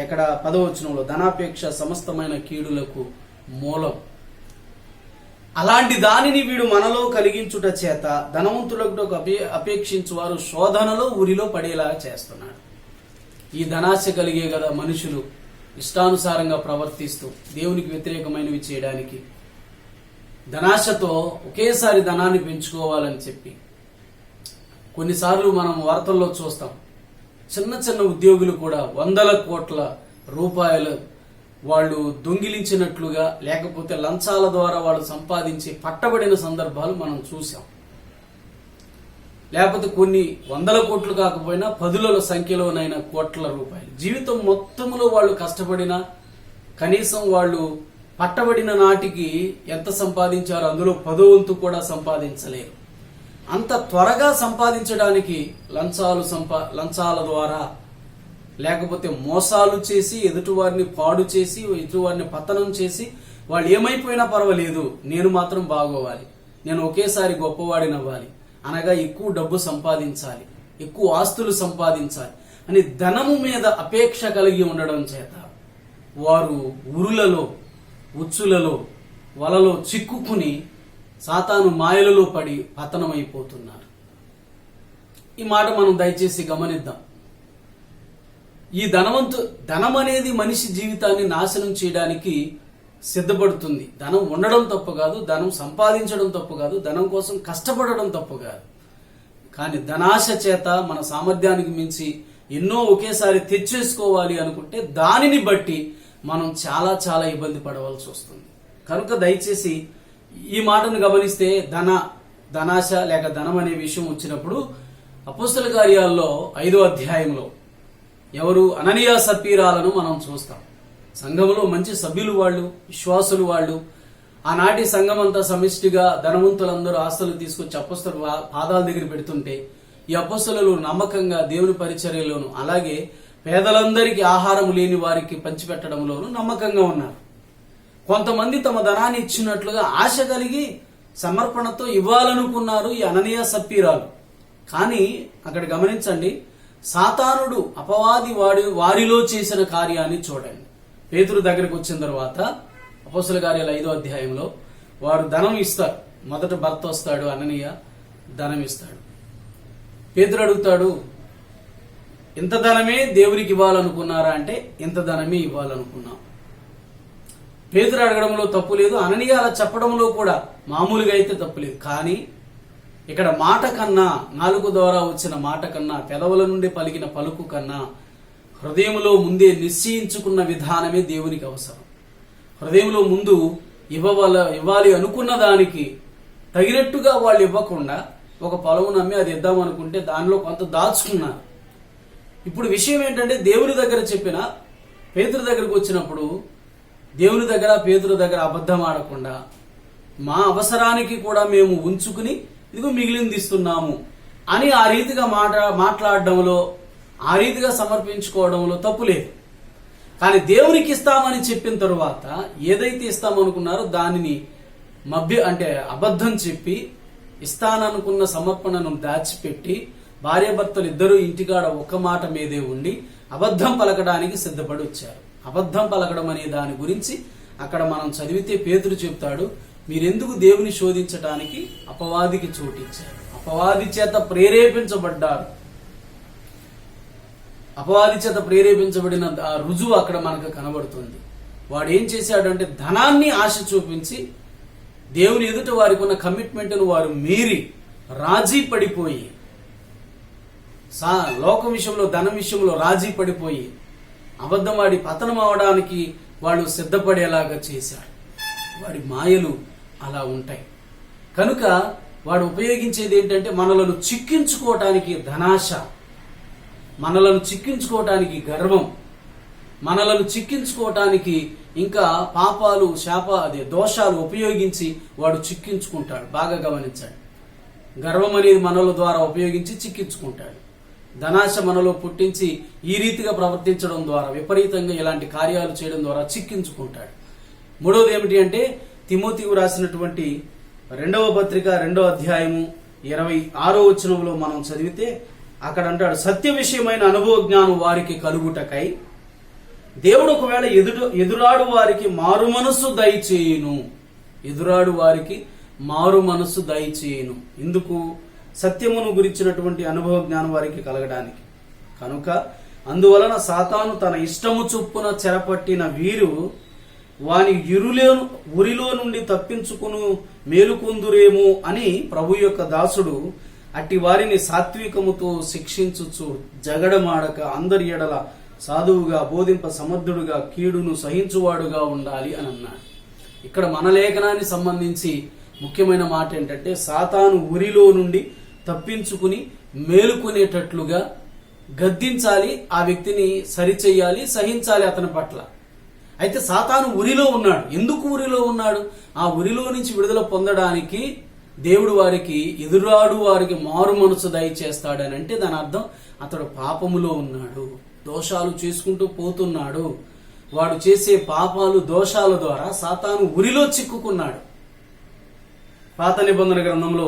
ఎక్కడ 10వ వచనంలో, ధనాపేక్ష సమస్తమైన కీడులకు మూలం. అలాంటి దానిని వీడు మనలో కలిగించుట చేత ధనవంతులకు అపేక్షించు వారు శోధనలో, ఉరిలో పడేలా చేస్తున్నాడు. ఈ ధనాశ కలిగే కదా మనుషులు ఇష్టానుసారంగా ప్రవర్తిస్తూ దేవునికి వ్యతిరేకమైనవి చేయడానికి, ధనాశతో ఒకేసారి ధనాన్ని పెంచుకోవాలని చెప్పి కొన్నిసార్లు మనం వార్తల్లో చూస్తాం. చిన్న చిన్న ఉద్యోగులు కూడా 100 కోట్ల రూపాయలు వాళ్ళు దొంగిలించినట్లుగా, లేకపోతే లంచాల ద్వారా వాళ్ళు సంపాదించి పట్టబడిన సందర్భాలు మనం చూసాం. లేకపోతే కొన్ని 100 కోట్లు కాకపోయినా 10ల సంఖ్యలోనైనా కోట్ల రూపాయలు. జీవితం మొత్తంలో వాళ్ళు కష్టపడినా కనీసం వాళ్ళు పట్టబడిన నాటికి ఎంత సంపాదించారో అందులో 10వ వంతు కూడా సంపాదించలేరు. అంత త్వరగా సంపాదించడానికి లంచాల ద్వారా, లేకపోతే మోసాలు చేసి, ఎదుటివారిని పాడు చేసి, ఎదుటివారిని పతనం చేసి, వాళ్ళు ఏమైపోయినా పర్వాలేదు, నేను మాత్రం బాగోవాలి, నేను ఒకేసారి గొప్పవాడినవ్వాలి, అనగా ఎక్కువ డబ్బు సంపాదించాలి, ఎక్కువ ఆస్తులు సంపాదించాలి అని ధనము మీద అపేక్ష కలిగి ఉండడం చేత వారు ఉరులలో, ఉచ్చులలో, వలలో చిక్కుకుని సాతాను మాయలలో పడి పతనమైపోతున్నారు. ఈ మాట మనం దయచేసి గమనిద్దాం. ఈ ధనం అనేది మనిషి జీవితాన్ని నాశనం చేయడానికి సిద్ధపడుతుంది. ధనం ఉండడం తప్పు కాదు, ధనం సంపాదించడం తప్పు కాదు, ధనం కోసం కష్టపడడం తప్పు కాదు. కానీ ధనాశ చేత మన సామర్థ్యానికి మించి ఎన్నో ఒకేసారి తెచ్చేసుకోవాలి అనుకుంటే దానిని బట్టి మనం చాలా చాలా ఇబ్బంది పడవలసి వస్తుంది. కనుక దయచేసి ఈ మాటను గమనిస్తే ధనాశ లేక ధనం అనే విషయం వచ్చినప్పుడు అపోస్తల కార్యాల్లో 5వ అధ్యాయంలో ఎవరు అననీయ సప్పీరాలను మనం చూస్తాం. సంఘంలో మంచి సభ్యులు వాళ్ళు, విశ్వాసులు వాళ్ళు. ఆనాటి సంఘం అంతా సమిష్టిగా ధనవంతులందరూ ఆస్తులు తీసుకొచ్చి అపోస్తలు పాదాల దగ్గర పెడుతుంటే ఈ అపోస్తలు నమ్మకంగా దేవుని పరిచర్యలోను అలాగే పేదలందరికీ ఆహారం లేని వారికి పంచిపెట్టడంలోనూ నమ్మకంగా ఉన్నారు. కొంతమంది తమ ధనాన్ని ఇచ్చినట్లుగా ఆశ కలిగి సమర్పణతో ఇవ్వాలనుకున్నారు ఈ అననీయ సప్పీరాలు. కానీ అక్కడ గమనించండి, సాతానుడు అపవాది వారిలో చేసిన కార్యాన్ని చూడండి. పేతురు దగ్గరకు వచ్చిన తర్వాత అపోస్తల కార్యాల 5వ అధ్యాయంలో వారు ధనం ఇస్తారు. మొదట భర్త వస్తాడు, అననీయ ధనం ఇస్తాడు. పేతురు అడుగుతాడు, ఇంత ధనమే దేవునికి ఇవ్వాలనుకున్నారా అంటే ఇంత ధనమే ఇవ్వాలనుకున్నాం. పేతురు అడగడంలో తప్పు లేదు, అననీయ అలా చెప్పడంలో కూడా మామూలుగా అయితే తప్పు లేదు. కానీ ఇక్కడ మాట కన్నా, నాలుగు ద్వారా వచ్చిన మాట కన్నా, పెదవుల నుండి పలికిన పలుకు కన్నా హృదయంలో ముందే నిశ్చయించుకున్న విధానమే దేవునికి అవసరం. హృదయంలో ముందు ఇవ్వాలి అనుకున్న దానికి తగినట్టుగా వాళ్ళు ఇవ్వకుండా ఒక పొలం నమ్మి అది ఇద్దామనుకుంటే దానిలో కొంత దాచుకున్నారు. ఇప్పుడు విషయం ఏంటంటే దేవుని దగ్గర చెప్పిన పేతురు దగ్గరకు వచ్చినప్పుడు దేవుని దగ్గర పేతురు దగ్గర అబద్ధం ఆడకుండా మా అవసరానికి కూడా మేము ఉంచుకుని ఇదిగో మిగిలింది ఇస్తున్నాము అని ఆ రీతిగా మాట్లాడడంలో, ఆ రీతిగా సమర్పించుకోవడంలో తప్పు లేదు. కానీ దేవునికి ఇస్తామని చెప్పిన తరువాత ఏదైతే ఇస్తామనుకున్నారో దానిని అబద్ధం చెప్పి ఇస్తాననుకున్న సమర్పణను దాచిపెట్టి భార్యాభర్తలు ఇద్దరు ఇంటికాడ ఒక్క మాట మీదే ఉండి అబద్ధం పలకడానికి సిద్ధపడి వచ్చారు. అబద్ధం పలకడం అనే దాని గురించి అక్కడ మనం చదివితే పేతురు చెప్తాడు, మీరెందుకు దేవుని శోధించడానికి అపవాదికి చోటిచ్చారు, అపవాది చేత ప్రేరేపించబడ్డారు. అపవాది చేత ప్రేరేపించబడిన ఆ రుజువు అక్కడ మనకు కనబడుతుంది. వాడు ఏం చేశాడంటే ధనాన్ని ఆశ చూపించి దేవుని ఎదుట వారికి ఉన్న కమిట్మెంట్ను వారు మీరి రాజీ పడిపోయి, లోకం విషయంలో ధనం విషయంలో రాజీ పడిపోయి అబద్ధమాడి పతనం అవడానికి వాళ్ళు సిద్ధపడేలాగా చేశారు. వాడి మాయలు అలా ఉంటాయి. కనుక వాడు ఉపయోగించేది ఏంటంటే మనలను చిక్కించుకోవటానికి ధనాశ, మనలను చిక్కించుకోవటానికి గర్వం, మనలను చిక్కించుకోవటానికి ఇంకా పాపాలు దోషాలు ఉపయోగించి వాడు చిక్కించుకుంటాడు. బాగా గమనించాడు. గర్వం అనేది మనల ద్వారా ఉపయోగించి చిక్కించుకుంటాడు. ధనాశ మనలో పుట్టించి ఈ రీతిగా ప్రవర్తించడం ద్వారా, విపరీతంగా ఇలాంటి కార్యాలు చేయడం ద్వారా చిక్కించుకుంటాడు. మూడవది ఏమిటి అంటే తిమోతికి రాసినటువంటి 2వ పత్రిక 2వ అధ్యాయము 26వ వచనంలో మనం చదివితే అక్కడ అంటాడు, సత్య విషయమైన అనుభవ జ్ఞానం వారికి కలుగుటకై దేవుడు ఒకవేళ ఎదురాడు వారికి మారు మనస్సు దయచేయును. ఎదురాడు వారికి మారు మనస్సు దయచేయును. ఇందుకు సత్యమును గురించినటువంటి అనుభవ జ్ఞానం వారికి కలగడానికి. కనుక అందువలన సాతాను తన ఇష్టము చొప్పున చెరపట్టిన వీరు వాని ఉరిలో నుండి తప్పించుకును మేలుకొందురేమో అని ప్రభు యొక్క దాసుడు అట్టి వారిని సాత్వికముతో శిక్షించుచు జగడమాడక అందరి ఎడల సాధువుగా బోధింప సమర్థుడుగా కీడును సహించువాడుగా ఉండాలి అని అన్నాడు. ఇక్కడ మన లేఖనానికి సంబంధించి ముఖ్యమైన మాట ఏంటంటే సాతాను ఉరిలో నుండి తప్పించుకుని మేలుకునేటట్లుగా గద్దించాలి, ఆ వ్యక్తిని సరిచెయ్యాలి, సహించాలి అతని పట్ల. అయితే సాతాను ఉరిలో ఉన్నాడు. ఎందుకు ఉరిలో ఉన్నాడు? ఆ ఉరిలో నుంచి విడుదల పొందడానికి దేవుడు ఎదురాడు వారికి మారు మనసు దయచేస్తాడని అంటే దాని అర్థం అతడు పాపములో ఉన్నాడు, దోషాలు చేసుకుంటూ పోతున్నాడు. వాడు చేసే పాపాలు దోషాల ద్వారా సాతాను ఉరిలో చిక్కుకున్నాడు. పాత నిబంధన గ్రంథంలో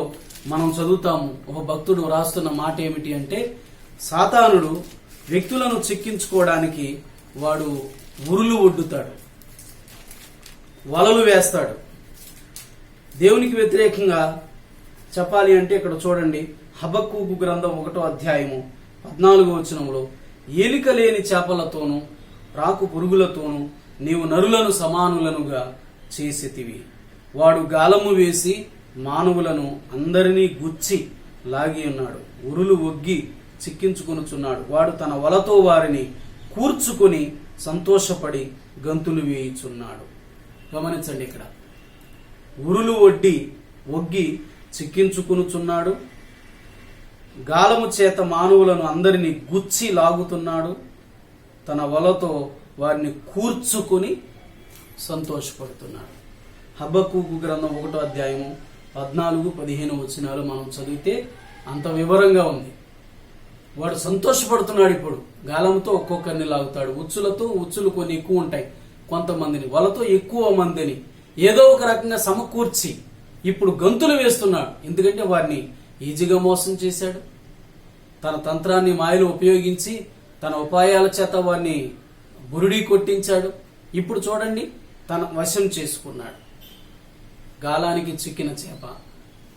మనం చదువుతాము, ఒక భక్తుడు రాస్తున్న మాట ఏమిటి అంటే సాతానుడు వ్యక్తులను చిక్కించుకోవడానికి వాడు ఉరులు ఒడ్డుతాడు, వలలు వేస్తాడు. దేవునికి వ్యతిరేకంగా చెప్పాలి అంటే ఇక్కడ చూడండి, హబక్కూకు గ్రంథం 1వ అధ్యాయము 14వ వచనంలో ఏలిక లేని చేపలతోనూ రాకు పురుగులతోనూ నీవు నరులను సమానులనుగా చేసితివి. వాడు గాలము వేసి మానవులను అందరినీ గుచ్చి లాగి ఉన్నాడు. ఉరులు ఒగ్గి చిక్కించుకొనుచున్నాడు. వాడు తన వలతో వారిని కూర్చుకొని సంతోషపడి గంతులు వేయుచున్నాడు. గమనించండి, ఇక్కడ ఉరులు ఒగ్గి చిక్కించుకొనుచున్నాడు. గాలము చేత మానవులను అందరినీ గుచ్చి లాగుతున్నాడు. తన వలతో వారిని కూర్చుకొని సంతోషపడుతున్నాడు. హబక్కూకు గ్రంథం 1వ అధ్యాయము 14-15 వచనాలు మనం చదివితే అంత వివరంగా ఉంది. వాడు సంతోషపడుతున్నాడు. ఇప్పుడు గాలంతో ఒక్కొక్కరిని లాగుతాడు. ఉచ్చులు కొన్ని ఎక్కువ ఉంటాయి, కొంతమందిని వలతో ఎక్కువ మందిని ఏదో ఒక రకంగా సమకూర్చి ఇప్పుడు గంతులు వేస్తున్నాడు. ఎందుకంటే వారిని ఈజీగా మోసం చేశాడు. తన తంత్రాన్ని మాయలు ఉపయోగించి తన ఉపాయాల చేత వారిని బురుడి కొట్టించాడు. ఇప్పుడు చూడండి, తన వశం చేసుకున్నాడు. గాలానికి చిక్కిన చేప,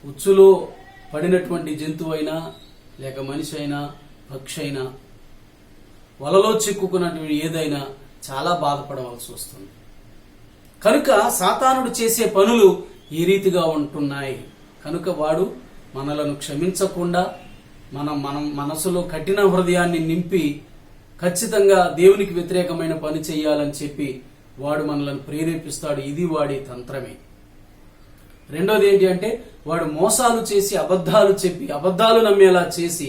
ఉచ్చులో పడినటువంటి జంతువు అయినా లేక మనిషి అయినా పక్షి అయినా వలలో చిక్కుకున్నటువంటి ఏదైనా చాలా బాధపడవలసి వస్తుంది. కనుక సాతానుడు చేసే పనులు ఈ రీతిగా ఉంటున్నాయి. కనుక వాడు మనలను క్షమించకుండా మన మనసులో కఠిన హృదయాన్ని నింపి ఖచ్చితంగా దేవునికి వ్యతిరేకమైన పని చేయాలని చెప్పి వాడు మనలను ప్రేరేపిస్తాడు. ఇది వాడి తంత్రమే. రెండోది ఏంటి అంటే, వాడు మోసాలు చేసి అబద్ధాలు చెప్పి అబద్ధాలు నమ్మేలా చేసి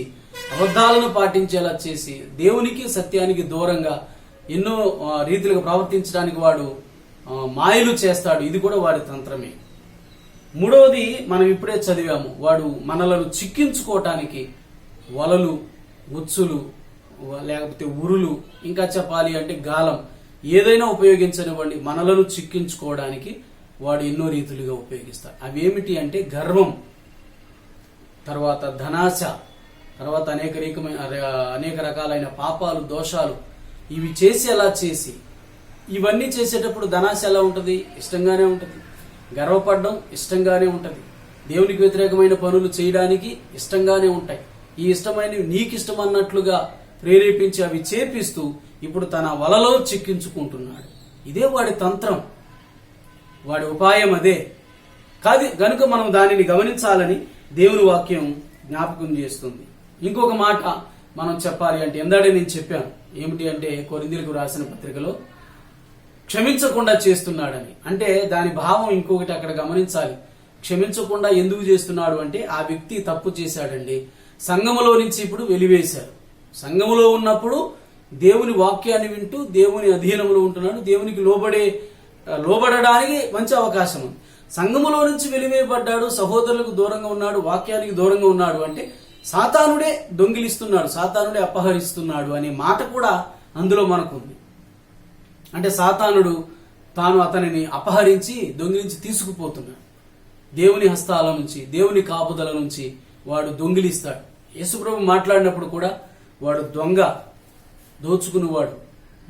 అబద్ధాలను పాటించేలా చేసి దేవునికి సత్యానికి దూరంగా ఎన్నో రీతిలుగా ప్రవర్తించడానికి వాడు మాయలు చేస్తాడు. ఇది కూడా వాడి తంత్రమే. మూడవది మనం ఇప్పుడే చదివాము, వాడు మనలను చిక్కించుకోవటానికి వలలు, ఉచ్చులు, లేకపోతే ఉరులు, ఇంకా చెప్పాలి అంటే గాలం, ఏదైనా ఉపయోగించనివ్వండి, మనలను చిక్కించుకోవడానికి వాడు ఎన్నో రీతులుగా ఉపయోగిస్తాడు. అవి ఏమిటి అంటే గర్వం, తర్వాత ధనాశ, తర్వాత అనేక రకాలైన పాపాలు, దోషాలు, ఇవి చేసేలా చేసి, ఇవన్నీ చేసేటప్పుడు ధనాశ ఎలా ఉంటుంది? ఇష్టంగానే ఉంటుంది. గర్వపడడం ఇష్టంగానే ఉంటుంది. దేవునికి వ్యతిరేకమైన పనులు చేయడానికి ఇష్టంగానే ఉంటాయి. ఈ ఇష్టమైనవి నీకు ఇష్టం అన్నట్లుగా ప్రేరేపించి అవి చేపిస్తూ ఇప్పుడు తన వలలో చిక్కించుకుంటున్నాడు. ఇదే వాడి తంత్రం, వాడి ఉపాయం అదే కాదు. గనుక మనం దానిని గమనించాలని దేవుని వాక్యం జ్ఞాపకం చేస్తుంది. ఇంకొక మాట మనం చెప్పాలి అంటే, ఎందాడే నేను చెప్పాను ఏమిటి అంటే, కొరింథీయులకు రాసిన పత్రికలో క్షమించకుండా చేస్తున్నాడని. అంటే దాని భావం ఇంకొకటి అక్కడ గమనించాలి. క్షమించకుండా ఎందుకు చేస్తున్నాడు అంటే, ఆ వ్యక్తి తప్పు చేశాడండి, సంఘములో నుంచి ఇప్పుడు వెలివేశారు. సంఘములో ఉన్నప్పుడు దేవుని వాక్యాన్ని వింటూ దేవుని అధీనంలో ఉంటున్నాడు. దేవునికి లోబడడానికి మంచి అవకాశం ఉంది. సంఘములో నుంచి వెలివేయబడ్డాడు, సహోదరులకు దూరంగా ఉన్నాడు, వాక్యానికి దూరంగా ఉన్నాడు అంటే సాతానుడే దొంగిలిస్తున్నాడు, సాతానుడే అపహరిస్తున్నాడు అనే మాట కూడా అందులో మనకుంది. అంటే సాతానుడు తాను అతనిని అపహరించి దొంగిలించి తీసుకుపోతున్నాడు. దేవుని హస్తాల నుంచి, దేవుని కాపుదల నుంచి వాడు దొంగిలిస్తాడు. యేసుప్రభు మాట్లాడినప్పుడు కూడా వాడు దొంగ, దోచుకునేవాడు,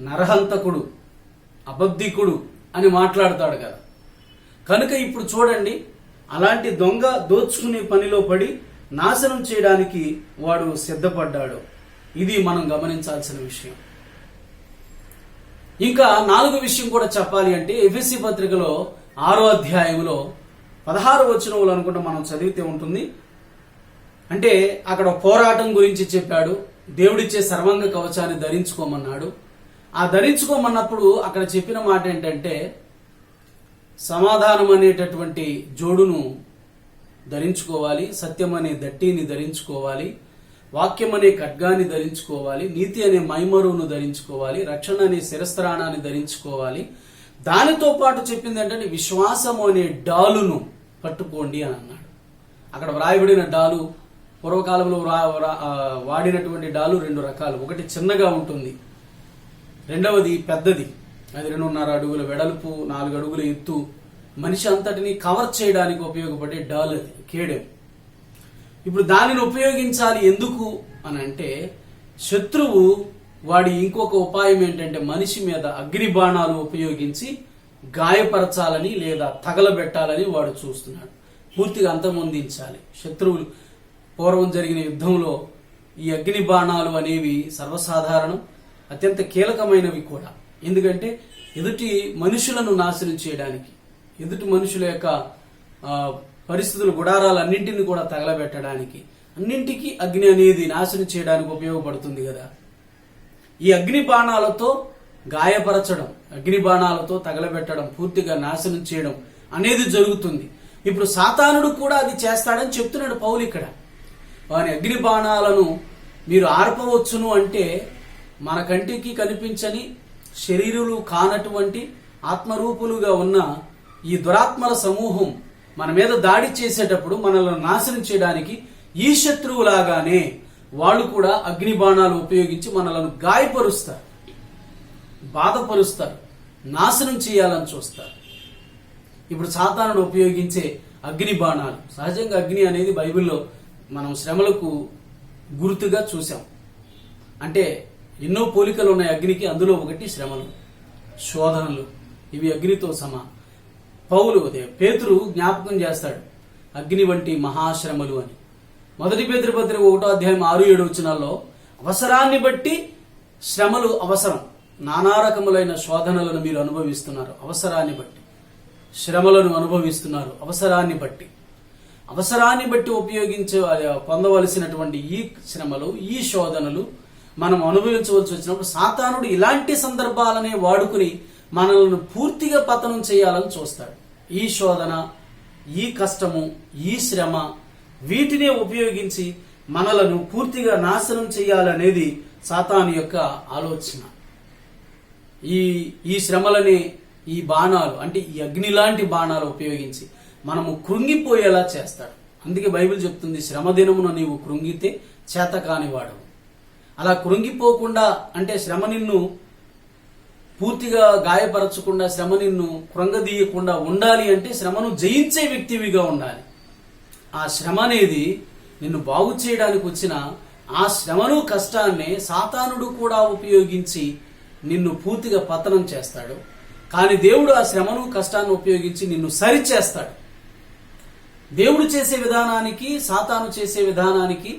నరహంతకుడు, అబద్ధికుడు అని మాట్లాడతాడు కదా. కనుక ఇప్పుడు చూడండి, అలాంటి దొంగ దోచుకునే పనిలో పడి నాశనం చేయడానికి వాడు సిద్ధపడ్డాడు. ఇది మనం గమనించాల్సిన విషయం. ఇంకా 4వ విషయం కూడా చెప్పాలి అంటే, ఎఫెసీ పత్రికలో 6వ అధ్యాయంలో 16వ వచనంలో అనుకుంటా మనం చదివితే ఉంటుంది. అంటే అక్కడ పోరాటం గురించి చెప్పాడు. దేవుడిచ్చే సర్వాంగ కవచాన్ని ధరించుకోమన్నాడు. ఆ ధరించుకోమన్నప్పుడు అక్కడ చెప్పిన మాట ఏంటంటే, సమాధానం అనేటటువంటి జోడును ధరించుకోవాలి, సత్యం అనే దట్టిని ధరించుకోవాలి, వాక్యం అనే ఖడ్గాన్ని ధరించుకోవాలి, నీతి అనే మైమరువును ధరించుకోవాలి, రక్షణ అనే శిరస్త్రాణాన్ని ధరించుకోవాలి. దానితో పాటు చెప్పింది ఏంటంటే, విశ్వాసము అనే డాలును పట్టుకోండి అని అన్నాడు. అక్కడ వ్రాయబడిన డాలు, పూర్వకాలంలో వాడినటువంటి డాలు 2 రకాలు. ఒకటి చిన్నగా ఉంటుంది, రెండవది పెద్దది. అది 2.5 అడుగుల వెడల్పు, 4 అడుగుల ఎత్తు, మనిషి అంతటిని కవర్ చేయడానికి ఉపయోగపడే డాల్, అది కేడెం. ఇప్పుడు దానిని ఉపయోగించాలి ఎందుకు అని అంటే, శత్రువు వాడి ఇంకొక ఉపాయం ఏంటంటే, మనిషి మీద అగ్ని బాణాలు ఉపయోగించి గాయపరచాలని లేదా తగలబెట్టాలని వాడు చూస్తున్నాడు. పూర్తిగా అంతమొందించాలి. శత్రువులు పూర్వం జరిగిన యుద్ధంలో ఈ అగ్ని బాణాలు అనేవి సర్వసాధారణం, అత్యంత కీలకమైనవి కూడా. ఎందుకంటే ఎదుటి మనుషులను నాశనం చేయడానికి, ఎదుటి మనుషుల యొక్క పరిస్థితులు, గుడారాలన్నింటినీ కూడా తగలబెట్టడానికి, అన్నింటికీ అగ్ని అనేది నాశనం చేయడానికి ఉపయోగపడుతుంది కదా. ఈ అగ్ని బాణాలతో గాయపరచడం, అగ్ని బాణాలతో తగలబెట్టడం, పూర్తిగా నాశనం చేయడం అనేది జరుగుతుంది. ఇప్పుడు సాతానుడు కూడా అది చేస్తాడని చెప్తున్నాడు పౌలు ఇక్కడ. వాని అగ్ని బాణాలను మీరు ఆర్పవచ్చును అంటే, మన కంటికి కనిపించని, శరీరులు కానటువంటి ఆత్మరూపులుగా ఉన్న ఈ దురాత్మల సమూహం మన మీద దాడి చేసేటప్పుడు మనల్ని నాశనం చేయడానికి ఈ శత్రువులాగానే వాళ్ళు కూడా అగ్ని బాణాలు ఉపయోగించి మనలను గాయపరుస్తారు, బాధపరుస్తారు, నాశనం చేయాలని చూస్తారు. ఇప్పుడు సాతానుడు ఉపయోగించే అగ్ని బాణాలు, సహజంగా అగ్ని అనేది బైబిల్లో మనం శ్రమలకు గుర్తుగా చూసాం. అంటే ఎన్నో పోలికలు ఉన్నాయి అగ్నికి. అందులో ఒకటి శ్రమలు, శోధనలు. ఇవి అగ్నితో పేతురు జ్ఞాపకం చేస్తాడు అగ్ని వంటి మహాశ్రమలు అని. 1 పేతురు పత్రిక 1:6-7 అవసరాన్ని బట్టి శ్రమలు అవసరం. నానా రకములైన శోధనలను మీరు అనుభవిస్తున్నారు, అవసరాన్ని బట్టి శ్రమలను అనుభవిస్తున్నారు. అవసరాన్ని బట్టి పొందవలసినటువంటి ఈ శ్రమలు, ఈ శోధనలు మనం అనుభవించవలసి వచ్చినప్పుడు సాతానుడు ఇలాంటి సందర్భాలనే వాడుకుని మనల్ని పూర్తిగా పతనం చేయాలని చూస్తాడు. ఈ శోధన, ఈ కష్టము, ఈ శ్రమ, వీటినే ఉపయోగించి మనలను పూర్తిగా నాశనం చేయాలనేది సాతాను యొక్క ఆలోచన. ఈ శ్రమలనే, ఈ బాణాలు అంటే ఈ అగ్ని లాంటి బాణాలు ఉపయోగించి మనము కృంగిపోయేలా చేస్తాడు. అందుకే బైబిల్ చెప్తుంది, శ్రమ దినమున నీవు కృంగితే చేతకాని వాడవు. అలా కృంగిపోకుండా, అంటే శ్రమ నిన్ను పూర్తిగా గాయపరచకుండా, శ్రమ నిన్ను కృంగదీయకుండా ఉండాలి అంటే శ్రమను జయించే వ్యక్తివిగా ఉండాలి. ఆ శ్రమ అనేది నిన్ను బాగు చేయడానికి వచ్చిన ఆ శ్రమను, కష్టాన్నే సాతానుడు కూడా ఉపయోగించి నిన్ను పూర్తిగా పతనం చేస్తాడు. కానీ దేవుడు ఆ శ్రమను, కష్టాన్ని ఉపయోగించి నిన్ను సరిచేస్తాడు. దేవుడు చేసే విధానానికి, సాతాను చేసే విధానానికి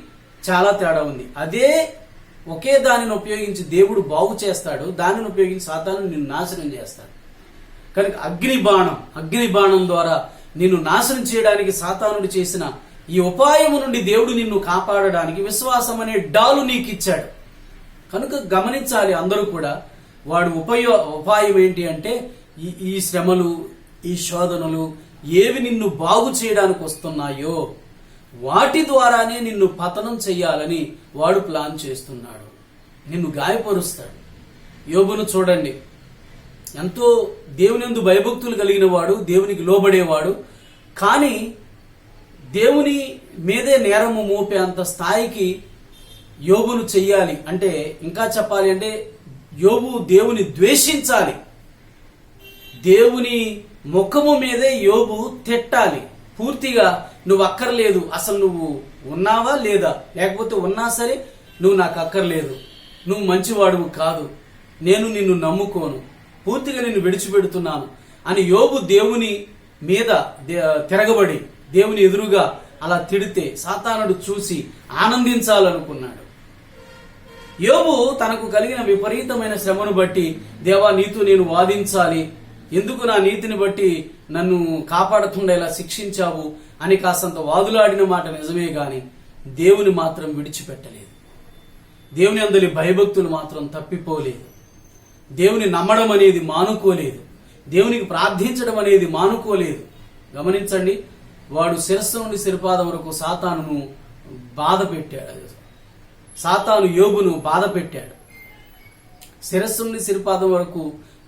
చాలా తేడా ఉంది. ఒకే దానిని ఉపయోగించి దేవుడు బాగు చేస్తాడు, దానిని ఉపయోగించి సాతాను నిన్ను నాశనం చేస్తాడు. కనుక అగ్ని బాణం ద్వారా నిన్ను నాశనం చేయడానికి సాతానుడు చేసిన ఈ ఉపాయము నుండి దేవుడు నిన్ను కాపాడడానికి విశ్వాసం అనే డాలు నీకు ఇచ్చాడు. కనుక గమనించాలి అందరూ కూడా, వాడు ఉపాయం ఏంటి అంటే ఈ శ్రమలు, ఈ శోధనలు ఏవి నిన్ను బాగు చేయడానికి వస్తున్నాయో వాటి ద్వారానే నిన్ను పతనం చెయ్యాలని వాడు ప్లాన్ చేస్తున్నాడు. నిన్ను గాయపరుస్తాడు. యోబును చూడండి, ఎంతో దేవునియందు భయభక్తులు కలిగిన వాడు, దేవునికి లోబడేవాడు. కానీ దేవుని మీదే నేరము మోపే అంత స్థాయికి యోబును చెయ్యాలి అంటే, ఇంకా చెప్పాలి అంటే యోబు దేవుని ద్వేషించాలి. దేవుని ముఖము మీదే యోబు తిట్టాలి. పూర్తిగా నువ్వు అక్కర్లేదు, అసలు నువ్వు ఉన్నావా లేదా, లేకపోతే ఉన్నా సరే నువ్వు నాకు అక్కర్లేదు, నువ్వు మంచివాడువు కాదు, నేను నిన్ను నమ్ముకోను, పూర్తిగా నిన్ను విడిచిపెడుతున్నాను అని యోబు దేవుని మీద తిరగబడి దేవుని ఎదురుగా అలా తిడితే సాతానుడు చూసి ఆనందించాలనుకున్నాడు. యోబు తనకు కలిగిన విపరీతమైన శ్రమను బట్టి, దేవా నీతో నేను వాదించాలి, ఎందుకు నా నీతిని బట్టి నన్ను కాపాడకుండా ఇలా శిక్షించావు అని కాసంత వాదులాడిన మాట నిజమే గాని దేవుని మాత్రం విడిచిపెట్టలేదు. దేవుని అందరి భయభక్తులు మాత్రం తప్పిపోలేదు. దేవుని నమ్మడం అనేది మానుకోలేదు. దేవునికి ప్రార్థించడం అనేది మానుకోలేదు. గమనించండి, వాడు శిరస్సు నుండి శిరపాదం వరకు సాతానును బాధ పెట్టాడు. సాతాను యోబును బాధ పెట్టాడు. శిరస్సు నుండి శిరపాదం వరకు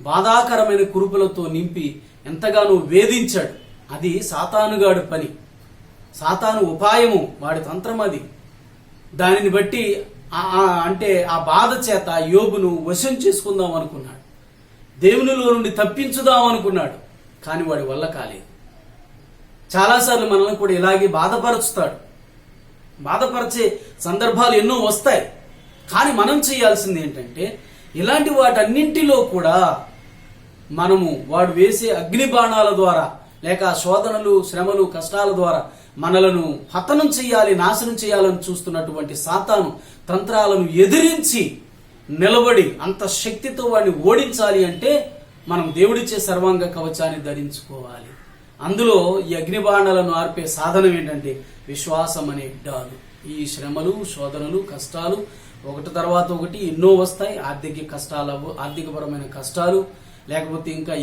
బాధాకరమైన కురుపులతో నింపి ఎంతగానో వేధించాడు. అది సాతానుగాడు పని, సాతాను ఉపాయము, వాడి తంత్రం అది. దానిని బట్టి అంటే ఆ బాధ చేత యోబును వశం చేసుకుందాం అనుకున్నాడు, దేవునిలో నుండి తప్పించుదాం అనుకున్నాడు. కానీ వాడి వల్ల కాలేదు. చాలాసార్లు మనల్ని కూడా ఇలాగే బాధపరుచుతాడు. బాధపరిచే సందర్భాలు ఎన్నో వస్తాయి. కానీ మనం చేయాల్సింది ఏంటంటే, ఇలాంటి వాటన్నింటిలో కూడా మనము వాడు వేసే అగ్ని బాణాల ద్వారా లేక ఆ శోధనలు, శ్రమలు, కష్టాల ద్వారా మనలను పతనం చేయాలి, నాశనం చేయాలని చూస్తున్నటువంటి సాతాను తంత్రాలను ఎదిరించి నిలబడి అంత శక్తితో వాడిని ఓడించాలి అంటే మనం దేవుడిచ్చే సర్వాంగ కవచాన్ని ధరించుకోవాలి. అందులో ఈ అగ్నిబాణాలను ఆర్పే సాధనం ఏంటంటే విశ్వాసం అనే డాలు. ఈ శ్రమలు, శోధనలు, కష్టాలు ఒకటి తర్వాత ఒకటి ఎన్నో వస్తాయి. ఆర్థికపరమైన కష్టాలు, లేకపోతే ఇంకా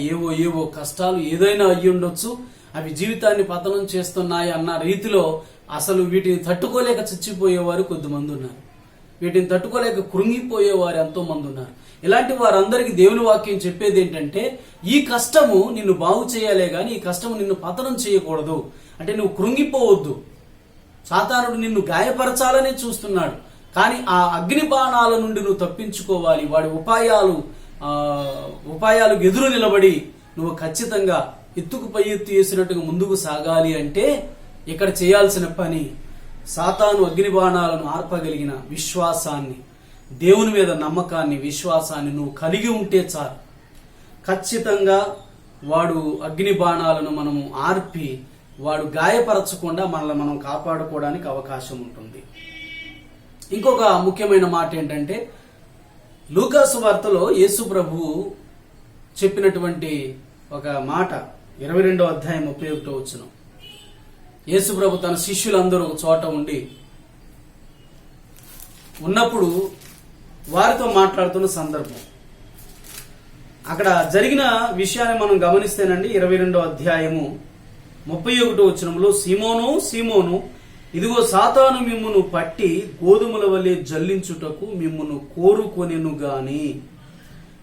ఏవో కష్టాలు ఏదైనా అయ్యి ఉండొచ్చు. అవి జీవితాన్ని పతనం చేస్తున్నాయి అన్న రీతిలో అసలు వీటిని తట్టుకోలేక చచ్చిపోయేవారు కొద్దిమంది ఉన్నారు. వీటిని తట్టుకోలేక కృంగిపోయేవారు ఎంతో మంది ఉన్నారు. ఇలాంటి వారందరికీ దేవుని వాక్యం చెప్పేది ఏంటంటే ఈ కష్టము నిన్ను బాగు చేయాలే గాని ఈ కష్టము నిన్ను పతనం చేయకూడదు. అంటే నువ్వు కృంగిపోవద్దు. సాతానుడు నిన్ను గాయపరచాలని చూస్తున్నాడు, కానీ ఆ అగ్ని బాణాల నుండి నువ్వు తప్పించుకోవాలి. వాడి ఉపాయాలకు ఎదురు నిలబడి నువ్వు ఖచ్చితంగా ఎత్తుకు పై ఎత్తు వేసినట్టుగా ముందుకు సాగాలి అంటే ఇక్కడ చేయాల్సిన పని సాతాను అగ్ని బాణాలను ఆర్పగలిగిన విశ్వాసాన్ని, దేవుని మీద నమ్మకాన్ని, విశ్వాసాన్ని నువ్వు కలిగి ఉంటే చాలు. ఖచ్చితంగా వాడు అగ్ని బాణాలను మనము ఆర్పి వాడు గాయపరచకుండా మనల్ని మనం కాపాడుకోవడానికి అవకాశం ఉంటుంది. ఇంకొక ముఖ్యమైన మాట ఏంటంటే లూకాసు వార్తలో యేసు ప్రభువు చెప్పినటువంటి ఒక మాట 22వ అధ్యాయం 31వ వచనం. యేసు ప్రభు తన శిష్యులందరూ ఒక చోట ఉన్నప్పుడు వారితో మాట్లాడుతున్న సందర్భం. అక్కడ జరిగిన విషయాన్ని మనం గమనిస్తేనండి 22వ అధ్యాయము 31వ వచనంలో, సీమోను సీమోను, ఇదిగో సాతాను మిమ్మును పట్టి గోధుమల వలె జల్లించుటకు మిమ్మును కోరుకొనెను గాని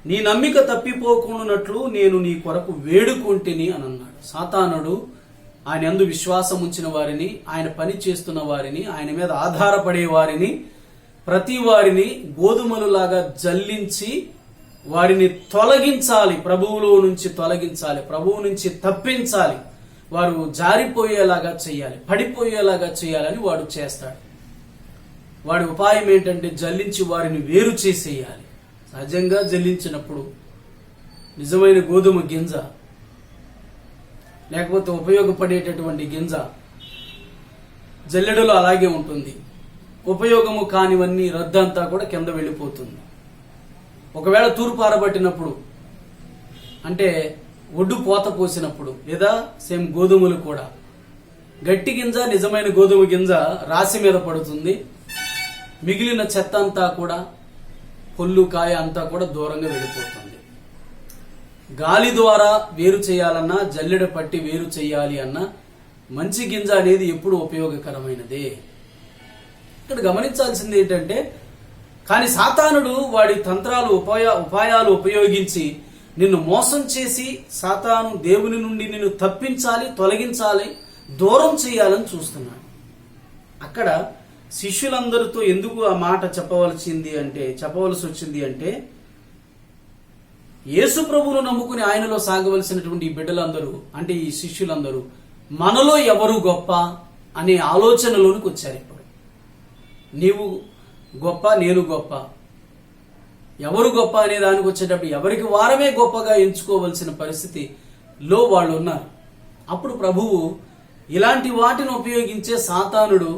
నీ నమ్మిక తప్పిపోకుండానట్లు నేను నీ కొరకు వేడుకొంటిని అని అన్నాడు. సాతానుడు ఆయన యందు విశ్వాసం ఉంచిన వారిని, ఆయన పని చేస్తున్న వారిని, ఆయన మీద ఆధారపడే వారిని, ప్రతి వారిని గోధుమలులాగా జల్లించి వారిని తొలగించాలి, ప్రభువులో నుంచి తొలగించాలి, ప్రభువు నుంచి తప్పించాలి, వారు జారిపోయేలాగా చేయాలి, పడిపోయేలాగా చేయాలని వాడు చేస్తాడు. వాడి ఉపాయం ఏంటంటే జల్లించి వారిని వేరు చేసేయాలి. సహజంగా జల్లించినప్పుడు నిజమైన గోధుమ గింజ లేకపోతే ఉపయోగపడేటటువంటి గింజ జల్లెడలో అలాగే ఉంటుంది. ఉపయోగము కానివన్నీ రద్దంతా కూడా కింద వెళ్ళిపోతుంది. ఒకవేళ తూర్పు ఆరబట్టినప్పుడు అంటే ఒడ్డు పోత పోసినప్పుడు లేదా సేమ్ గోధుమలు కూడా గట్టి గింజ, నిజమైన గోధుమ గింజ రాశి మీద పడుతుంది. మిగిలిన చెత్త అంతా కూడా, పొల్లు కాయ అంతా కూడా దూరంగా వెళ్ళిపోతుంది. గాలి ద్వారా వేరు చేయాలన్నా, జల్లెడ పట్టి వేరు చేయాలి అన్నా మంచి గింజ అనేది ఎప్పుడు ఉపయోగకరమైనదే. ఇక్కడ గమనించాల్సింది ఏంటంటే, కానీ సాతానుడు వాడి తంత్రాలు, ఉపాయాలు ఉపయోగించి నిన్ను మోసం చేసి సాతాను దేవుని నుండి నిన్ను తప్పించాలి, తొలగించాలి, దూరం చేయాలని చూస్తున్నాడు. అక్కడ శిష్యులందరితో ఎందుకు ఆ మాట చెప్పవలసి వచ్చింది అంటే యేసు ప్రభువును నమ్ముకుని ఆయనలో సాగవలసినటువంటి ఈ బిడ్డలందరూ, అంటే ఈ శిష్యులందరూ మనలో ఎవరు గొప్ప అనే ఆలోచనలోనికి వచ్చారు. ఇప్పుడు నీవు గొప్ప, నేను గొప్ప, ఎవరు గొప్ప అనే దానికి వచ్చేటప్పుడు ఎవరికి వారమే గొప్పగా ఎంచుకోవలసిన పరిస్థితిలో వాళ్ళు ఉన్నారు. అప్పుడు ప్రభువు ఇలాంటి వాటిని ఉపయోగించే సాతానుడు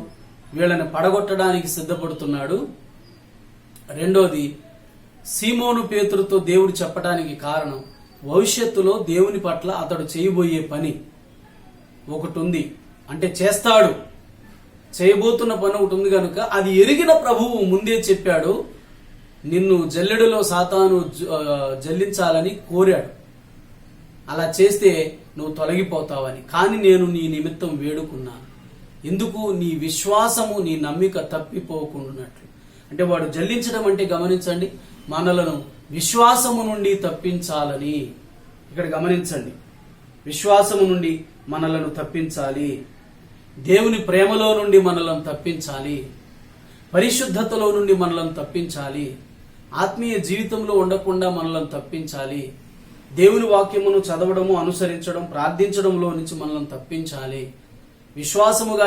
వీళ్ళని పడగొట్టడానికి సిద్ధపడుతున్నాడు. రెండోది, సీమోను పేతురుతో దేవుడు చెప్పడానికి కారణం భవిష్యత్తులో దేవుని పట్ల అతడు చేయబోయే పని ఒకటి ఉంది, అంటే చేయబోతున్న పని ఒకటి ఉంది కనుక అది ఎరిగిన ప్రభువు ముందే చెప్పాడు, నిన్ను జల్లెడలో సాతాను జల్లించాలని కోరాడు. అలా చేస్తే నువ్వు తొలగిపోతావని. కానీ నేను నీ నిమిత్తం వేడుకున్నాను. ఎందుకు? నీ విశ్వాసము, నీ నమ్మిక తప్పిపోకుండానట్లు. అంటే వాడు జల్లించడం అంటే గమనించండి, మనలను విశ్వాసము నుండి తప్పించాలని. ఇక్కడ గమనించండి, విశ్వాసము నుండి మనలను తప్పించాలి, దేవుని ప్రేమలో నుండి మనలను తప్పించాలి, పరిశుద్ధతలో నుండి మనలను తప్పించాలి, ఆత్మీయ జీవితంలో ఉండకుండా మనలను తప్పించాలి, దేవుని వాక్యమును చదవడము, అనుసరించడం, ప్రార్థించడంలో నుంచి మనలను తప్పించాలి. విశ్వాసముగా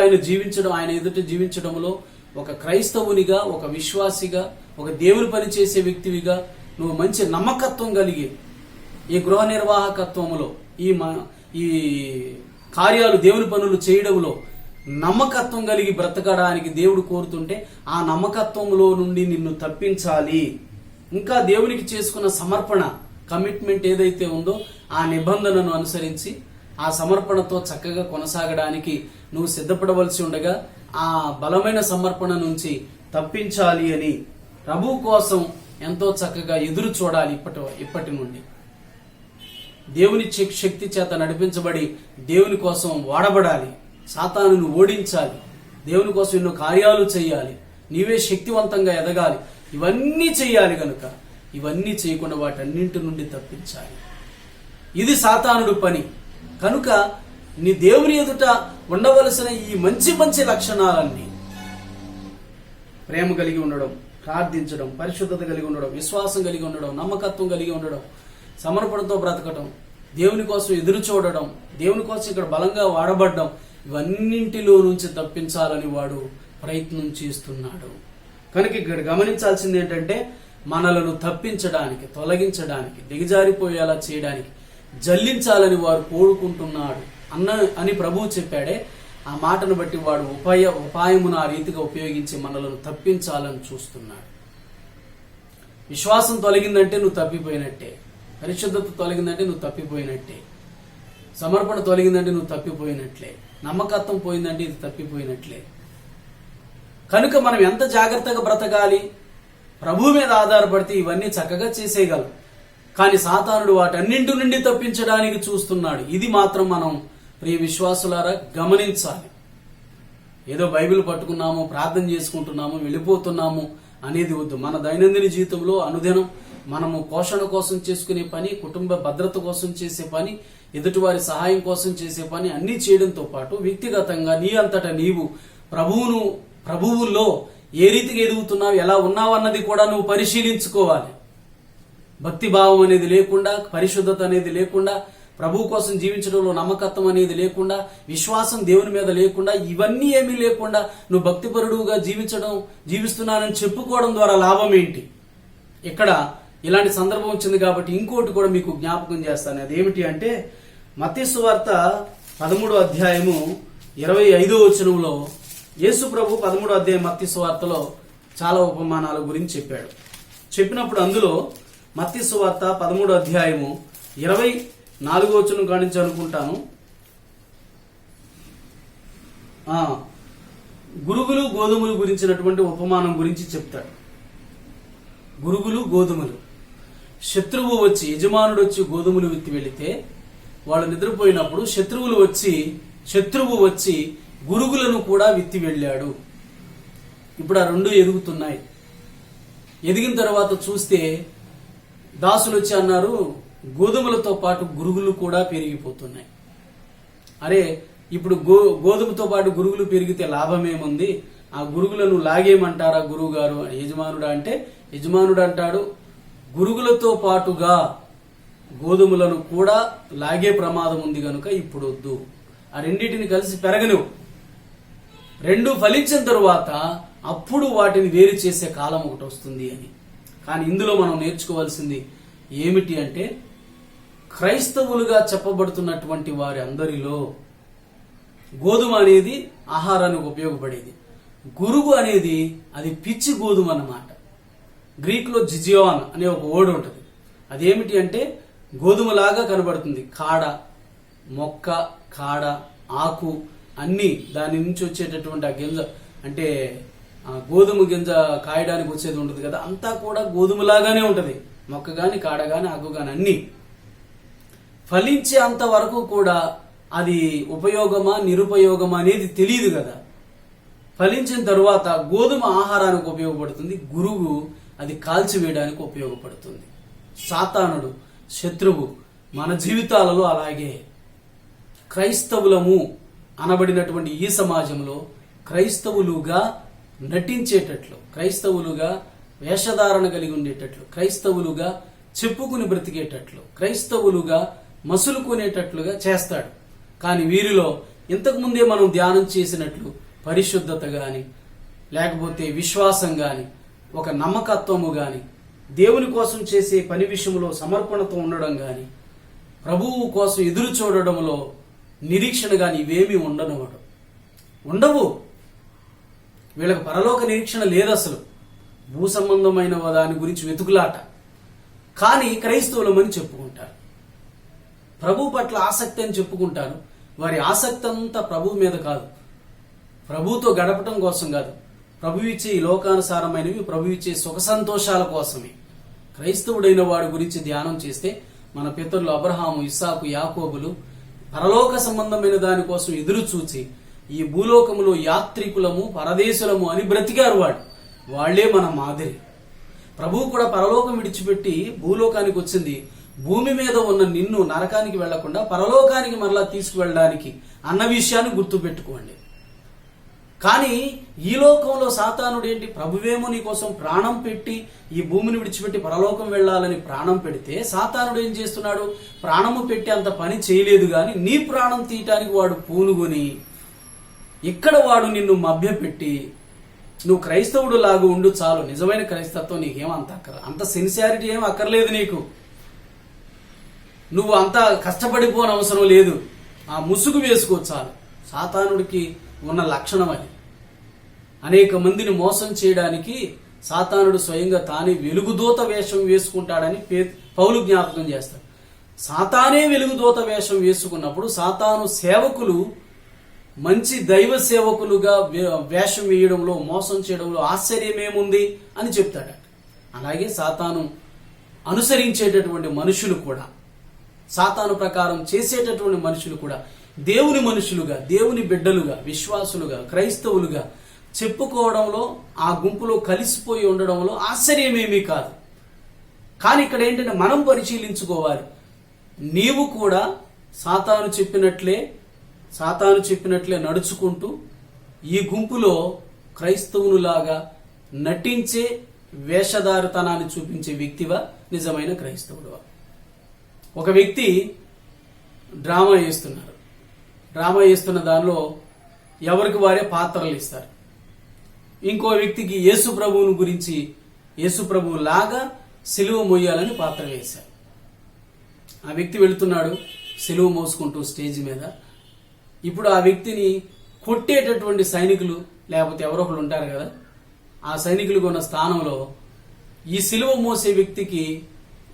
ఆయన ఎదుట జీవించడంలో ఒక క్రైస్తవునిగా, ఒక విశ్వాసిగా, ఒక దేవుని పని చేసే వ్యక్తివిగా నువ్వు మంచి నమ్మకత్వం కలిగి ఈ గృహ నిర్వాహకత్వములో, ఈ కార్యాలు, దేవుని పనులు చేయడంలో నమ్మకత్వం కలిగి బ్రతకడానికి దేవుడు కోరుతుంటే ఆ నమ్మకత్వంలో నుండి నిన్ను తప్పించాలి. ఇంకా దేవునికి చేసుకున్న సమర్పణ, కమిట్మెంట్ ఏదైతే ఉందో ఆ నిబంధనను అనుసరించి ఆ సమర్పణతో చక్కగా కొనసాగడానికి నువ్వు సిద్ధపడవలసి ఉండగా ఆ బలమైన సమర్పణ నుంచి తప్పించాలి అని ప్రభువు కోసం ఎంతో చక్కగా ఎదురు చూడాలి. ఇప్పటి నుండి దేవుని శక్తి చేత నడిపించబడి దేవుని కోసం వాడబడాలి. సాతానును ఓడించాలి. దేవుని కోసం ఎన్నో కార్యాలు చేయాలి. నీవే శక్తివంతంగా ఎదగాలి. ఇవన్నీ చేయాలి గనుక ఇవన్నీ చేయకుండా వాటన్నింటి నుండి తప్పించాలి. ఇది సాతానుడు పని. కనుక నీ దేవుని ఎదుట ఉండవలసిన ఈ మంచి మంచి లక్షణాలన్నీ, ప్రేమ కలిగి ఉండడం, ప్రార్థించడం, పరిశుద్ధత కలిగి ఉండడం, విశ్వాసం కలిగి ఉండడం, నమ్మకత్వం కలిగి ఉండడం, సమర్పణతో బ్రతకడం, దేవుని కోసం ఎదురు చూడడం, దేవుని కోసం ఇక్కడ బలంగా వాడబడ్డం, ఇవన్నింటిలో నుంచి తప్పించాలని వాడు ప్రయత్నం చేస్తున్నాడు. కనుక ఇక్కడ గమనించాల్సింది ఏంటంటే మనలను తప్పించడానికి, తొలగించడానికి, దిగజారిపోయేలా చేయడానికి, జల్లించాలని వారు కోరుకుంటున్నాడు అని ప్రభువు చెప్పాడే. ఆ మాటను బట్టి వాడు ఉపాయమును ఆ రీతిగా ఉపయోగించి మనలను తప్పించాలని చూస్తున్నాడు. విశ్వాసం తొలగిందంటే నువ్వు తప్పిపోయినట్టే. పరిశుద్ధత తొలగిందంటే నువ్వు తప్పిపోయినట్టే. సమర్పణ తొలగిందంటే నువ్వు తప్పిపోయినట్లే. నమ్మకత్వం పోయిందంటే ఇది తప్పిపోయినట్లే. కనుక మనం ఎంత జాగ్రత్తగా బ్రతకాలి? ప్రభు మీద ఆధారపడితే ఇవన్నీ చక్కగా చేసేయగలం. కానీ సాతానుడు వాటన్నింటి నుండి తప్పించడానికి చూస్తున్నాడు. ఇది మాత్రం మనం ప్రియ విశ్వాసులారా గమనించాలి. ఏదో బైబిల్ పట్టుకున్నాము, ప్రార్థన చేసుకుంటున్నాము, వెళ్ళిపోతున్నాము అనేది వద్దు. మన దైనందిన జీవితంలో అనుదినం మనము పోషణ కోసం చేసుకునే పని, కుటుంబ భద్రత కోసం చేసే పని, ఎదుటివారి సహాయం కోసం చేసే పని అన్నీ చేయడంతో పాటు వ్యక్తిగతంగా నీ అంతటా నీవు ప్రభువుల్లో ఏ రీతిగా ఎదుగుతున్నావు, ఎలా ఉన్నావు అన్నది కూడా నువ్వు పరిశీలించుకోవాలి. భక్తి భావం అనేది లేకుండా, పరిశుద్ధత అనేది లేకుండా, ప్రభువు కోసం జీవించడంలో నమ్మకత్వం అనేది లేకుండా, విశ్వాసం దేవుని మీద లేకుండా, ఇవన్నీ ఏమీ లేకుండా నువ్వు భక్తిపరుడుగా జీవిస్తున్నానని చెప్పుకోవడం ద్వారా లాభం ఏంటి? ఇక్కడ ఇలాంటి సందర్భం వచ్చింది కాబట్టి ఇంకోటి కూడా మీకు జ్ఞాపకం చేస్తాను. అదేమిటి అంటే మత్తయి సువార్త 13వ అధ్యాయము 25వ వచనంలో యేసు ప్రభు 13వ అధ్యాయం మత్తయి సువార్తలో చాలా ఉపమానాల గురించి చెప్పాడు. చెప్పినప్పుడు అందులో మత్తయి సువార్త 13వ అధ్యాయము 24వ వచనం కానించి అనుకుంటాను, గురుగులు గోధుమలు గురించినటువంటి ఉపమానం గురించి చెప్తాడు. గురుగులు గోధుమలు. శత్రువు వచ్చి, యజమానుడు వచ్చి గోధుమలు విత్తి వెళితే వాళ్ళు నిద్రపోయినప్పుడు శత్రువు వచ్చి గురుగులను కూడా విత్తి వెళ్ళాడు. ఇప్పుడు ఆ రెండు ఎదుగుతున్నాయి. ఎదిగిన తర్వాత చూస్తే దాసులు వచ్చి అన్నారు, గోధుమలతో పాటు గురుగులు కూడా పెరిగిపోతున్నాయి. అరే, ఇప్పుడు గోధుమతో పాటు గురుగులు పెరిగితే లాభమేముంది? ఆ గురుగులను లాగేయమంటారా గురువు గారు? యజమానుడా అంటే యజమానుడు అంటాడు, గురుగులతో పాటుగా గోధుమలను కూడా లాగే ప్రమాదం ఉంది కనుక ఇప్పుడు వద్దు. ఆ రెండింటిని కలిసి పెరగను. రెండు ఫలించిన తరువాత అప్పుడు వాటిని వేరు చేసే కాలం ఒకటి వస్తుంది అని. కానీ ఇందులో మనం నేర్చుకోవాల్సింది ఏమిటి అంటే, క్రైస్తవులుగా చెప్పబడుతున్నటువంటి వారి అందరిలో గోధుమ అనేది ఆహారానికి ఉపయోగపడేది. గురుగు అనేది అది పిచ్చి గోధుమ అన్నమాట. గ్రీక్లో జిజియాన్ అనే ఒక వర్డ్ ఉంటుంది. అదేమిటి అంటే గోధుమలాగా కనబడుతుంది. కాడ, మొక్క, కాడ, ఆకు అన్ని దాని నుంచి వచ్చేటటువంటి ఆ గింజ, అంటే గోధుమ గింజ కాయడానికి వచ్చేది ఉంటుంది కదా, అంతా కూడా గోధుమలాగానే ఉంటది. మొక్క గాని, కాడ గాని, ఆకు గాని అన్ని ఫలించే అంత వరకు కూడా అది ఉపయోగమా నిరుపయోగమా అనేది తెలియదు కదా. ఫలించిన తరువాత గోధుమ ఆహారానికి ఉపయోగపడుతుంది, గురువు అది కాల్చివేయడానికి ఉపయోగపడుతుంది. సాతానుడు, శత్రువు మన జీవితాలలో అలాగే. క్రైస్తవులము అనబడినటువంటి ఈ సమాజంలో క్రైస్తవులుగా నటించేటట్లు, క్రైస్తవులుగా వేషధారణ కలిగి ఉండేటట్లు, క్రైస్తవులుగా చెప్పుకుని బ్రతికేటట్లు, క్రైస్తవులుగా మసులుకునేటట్లుగా చేస్తాడు. కానీ వీరిలో ఇంతకు ముందే మనం ధ్యానం చేసినట్లు పరిశుద్ధత గాని, లేకపోతే విశ్వాసం గాని, ఒక నమ్మకత్వము గాని, దేవుని కోసం చేసే పని విషయంలో సమర్పణతో ఉండడం గాని, ప్రభువు కోసం ఎదురు చూడడంలో నిరీక్షణగా నీవేమీ ఉండవు. వీళ్ళకి పరలోక నిరీక్షణ లేదు, అసలు భూ సంబంధమైన దాని గురించి వెతుకులాట. కానీ క్రైస్తవులమని చెప్పుకుంటారు, ప్రభు పట్ల ఆసక్తి అని చెప్పుకుంటారు. వారి ఆసక్తి అంతా ప్రభువు మీద కాదు, ప్రభువుతో గడపటం కోసం కాదు, ప్రభు ఇచ్చే ఈ లోకానుసారమైనవి, ప్రభు ఇచ్చే సుఖ సంతోషాల కోసమే. క్రైస్తవుడైన వాడి గురించి ధ్యానం చేస్తే మన పితరులు అబ్రహాము, ఇస్సాకు, యాకోబులు పరలోక సంబంధమైన దానికోసం ఎదురు చూచి ఈ భూలోకములో యాత్రికులము, పరదేశులము అని బ్రతికారు. వాళ్లే మన మాదిరి. ప్రభువు కూడా పరలోకం విడిచిపెట్టి భూలోకానికి వచ్చింది భూమి మీద ఉన్న నిన్ను నరకానికి వెళ్లకుండా పరలోకానికి మరలా తీసుకువెళ్ళడానికి అన్న విషయాన్ని గుర్తుపెట్టుకోండి. కానీ ఈ లోకంలో సాతానుడు ఏంటి, ప్రభువేమో నీ కోసం ప్రాణం పెట్టి ఈ భూమిని విడిచిపెట్టి పరలోకం వెళ్లాలని ప్రాణం పెడితే, సాతానుడు ఏం చేస్తున్నాడు, ప్రాణము పెట్టి అంత పని చేయలేదు గాని నీ ప్రాణం తీయటానికి వాడు పూనుకొని ఇక్కడ వాడు నిన్ను మభ్యపెట్టి నువ్వు క్రైస్తవుడు లాగా ఉండు చాలు, నిజమైన క్రైస్తత్వం నీకేం అంత సిన్సియారిటీ ఏం అక్కర్లేదు, నీకు నువ్వు అంత కష్టపడిపోని అవసరం లేదు, ఆ ముసుగు వేసుకో చాలు. సాతానుడికి ఉన్న లక్షణం అది. అనేక మందిని మోసం చేయడానికి సాతానుడు స్వయంగా తానే వెలుగుదూత వేషం వేసుకుంటాడని పౌలు జ్ఞాపకం చేస్తాడు. సాతానే వెలుగుదూత వేషం వేసుకున్నప్పుడు సాతాను సేవకులు మంచి దైవ సేవకులుగా వేషం వేయడంలో, మోసం చేయడంలో ఆశ్చర్యమేముంది అని చెప్తాడు. అలాగే సాతాను అనుసరించేటటువంటి మనుషులు కూడా, సాతాను ప్రకారం చేసేటటువంటి మనుషులు కూడా దేవుని మనుషులుగా, దేవుని బిడ్డలుగా, విశ్వాసులుగా, క్రైస్తవులుగా చెప్పుకోవడంలో, ఆ గుంపులో కలిసిపోయి ఉండడంలో ఆశ్చర్యమేమీ కాదు. కానీ ఇక్కడ ఏంటంటే మనం పరిశీలించుకోవాలి. నీవు కూడా సాతాను చెప్పినట్లే నడుచుకుంటూ ఈ గుంపులో క్రైస్తవునులాగా నటించే వేషధారతనాన్ని చూపించే వ్యక్తివా, నిజమైన క్రైస్తవుడువా? ఒక వ్యక్తి డ్రామా చేస్తున్న దానిలో ఎవరికి వారే పాత్రలు ఇస్తారు. ఇంకో వ్యక్తికి యేసు ప్రభువుని గురించి, యేసు ప్రభువు లాగా సిలువ మోయాలని పాత్ర వేశారు. ఆ వ్యక్తి వెళుతున్నాడు సిలువ మోసుకుంటూ స్టేజ్ మీద. ఇప్పుడు ఆ వ్యక్తిని కొట్టేటటువంటి సైనికులు లేకపోతే ఎవరో ఒకరు ఉంటారు కదా, ఆ సైనికులకు ఉన్న స్థానంలో ఈ సిలువ మోసే వ్యక్తికి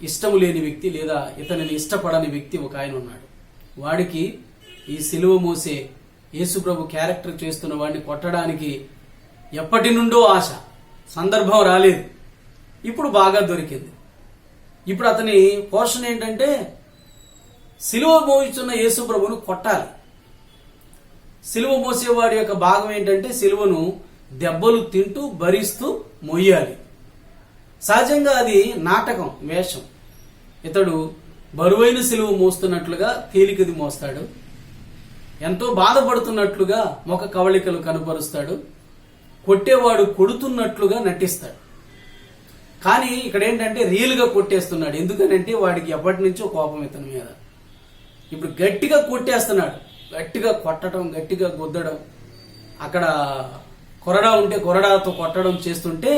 ఇష్టం లేని వ్యక్తి లేదా ఇతనిని ఇష్టపడని వ్యక్తి ఒక ఆయన ఉన్నాడు. వాడికి ఈ సిలువ మోసే యేసుప్రభు క్యారెక్టర్ చేస్తున్న వాడిని కొట్టడానికి ఎప్పటి నుండో ఆశ, సందర్భం రాలేదు, ఇప్పుడు బాగా దొరికింది. ఇప్పుడు అతని పోషణ ఏంటంటే సిలువ మోస్తున్న యేసుప్రభును కొట్టాలి. సిలువ మోసేవాడి యొక్క భాగం ఏంటంటే సిలువను దెబ్బలు తింటూ భరిస్తూ మొయ్యాలి. సహజంగా అది నాటకం, వేషం. ఇతడు బరువైన సిలువ మోస్తున్నట్లుగా తేలికది మోస్తాడు, ఎంతో బాధపడుతున్నట్లుగా ముఖ కవళికలు కనపరుస్తాడు, కొట్టేవాడు కొడుతున్నట్లుగా నటిస్తాడు. కానీ ఇక్కడ ఏంటంటే రియల్ గా కొట్టేస్తున్నాడు. ఎందుకనంటే వాడికి ఎప్పటి నుంచో కోపం ఇతని మీద. ఇప్పుడు గట్టిగా కొట్టేస్తున్నాడు. గట్టిగా కొట్టడం, గట్టిగా గుద్దడం, అక్కడ కొరడా ఉంటే కొరడాతో కొట్టడం చేస్తుంటే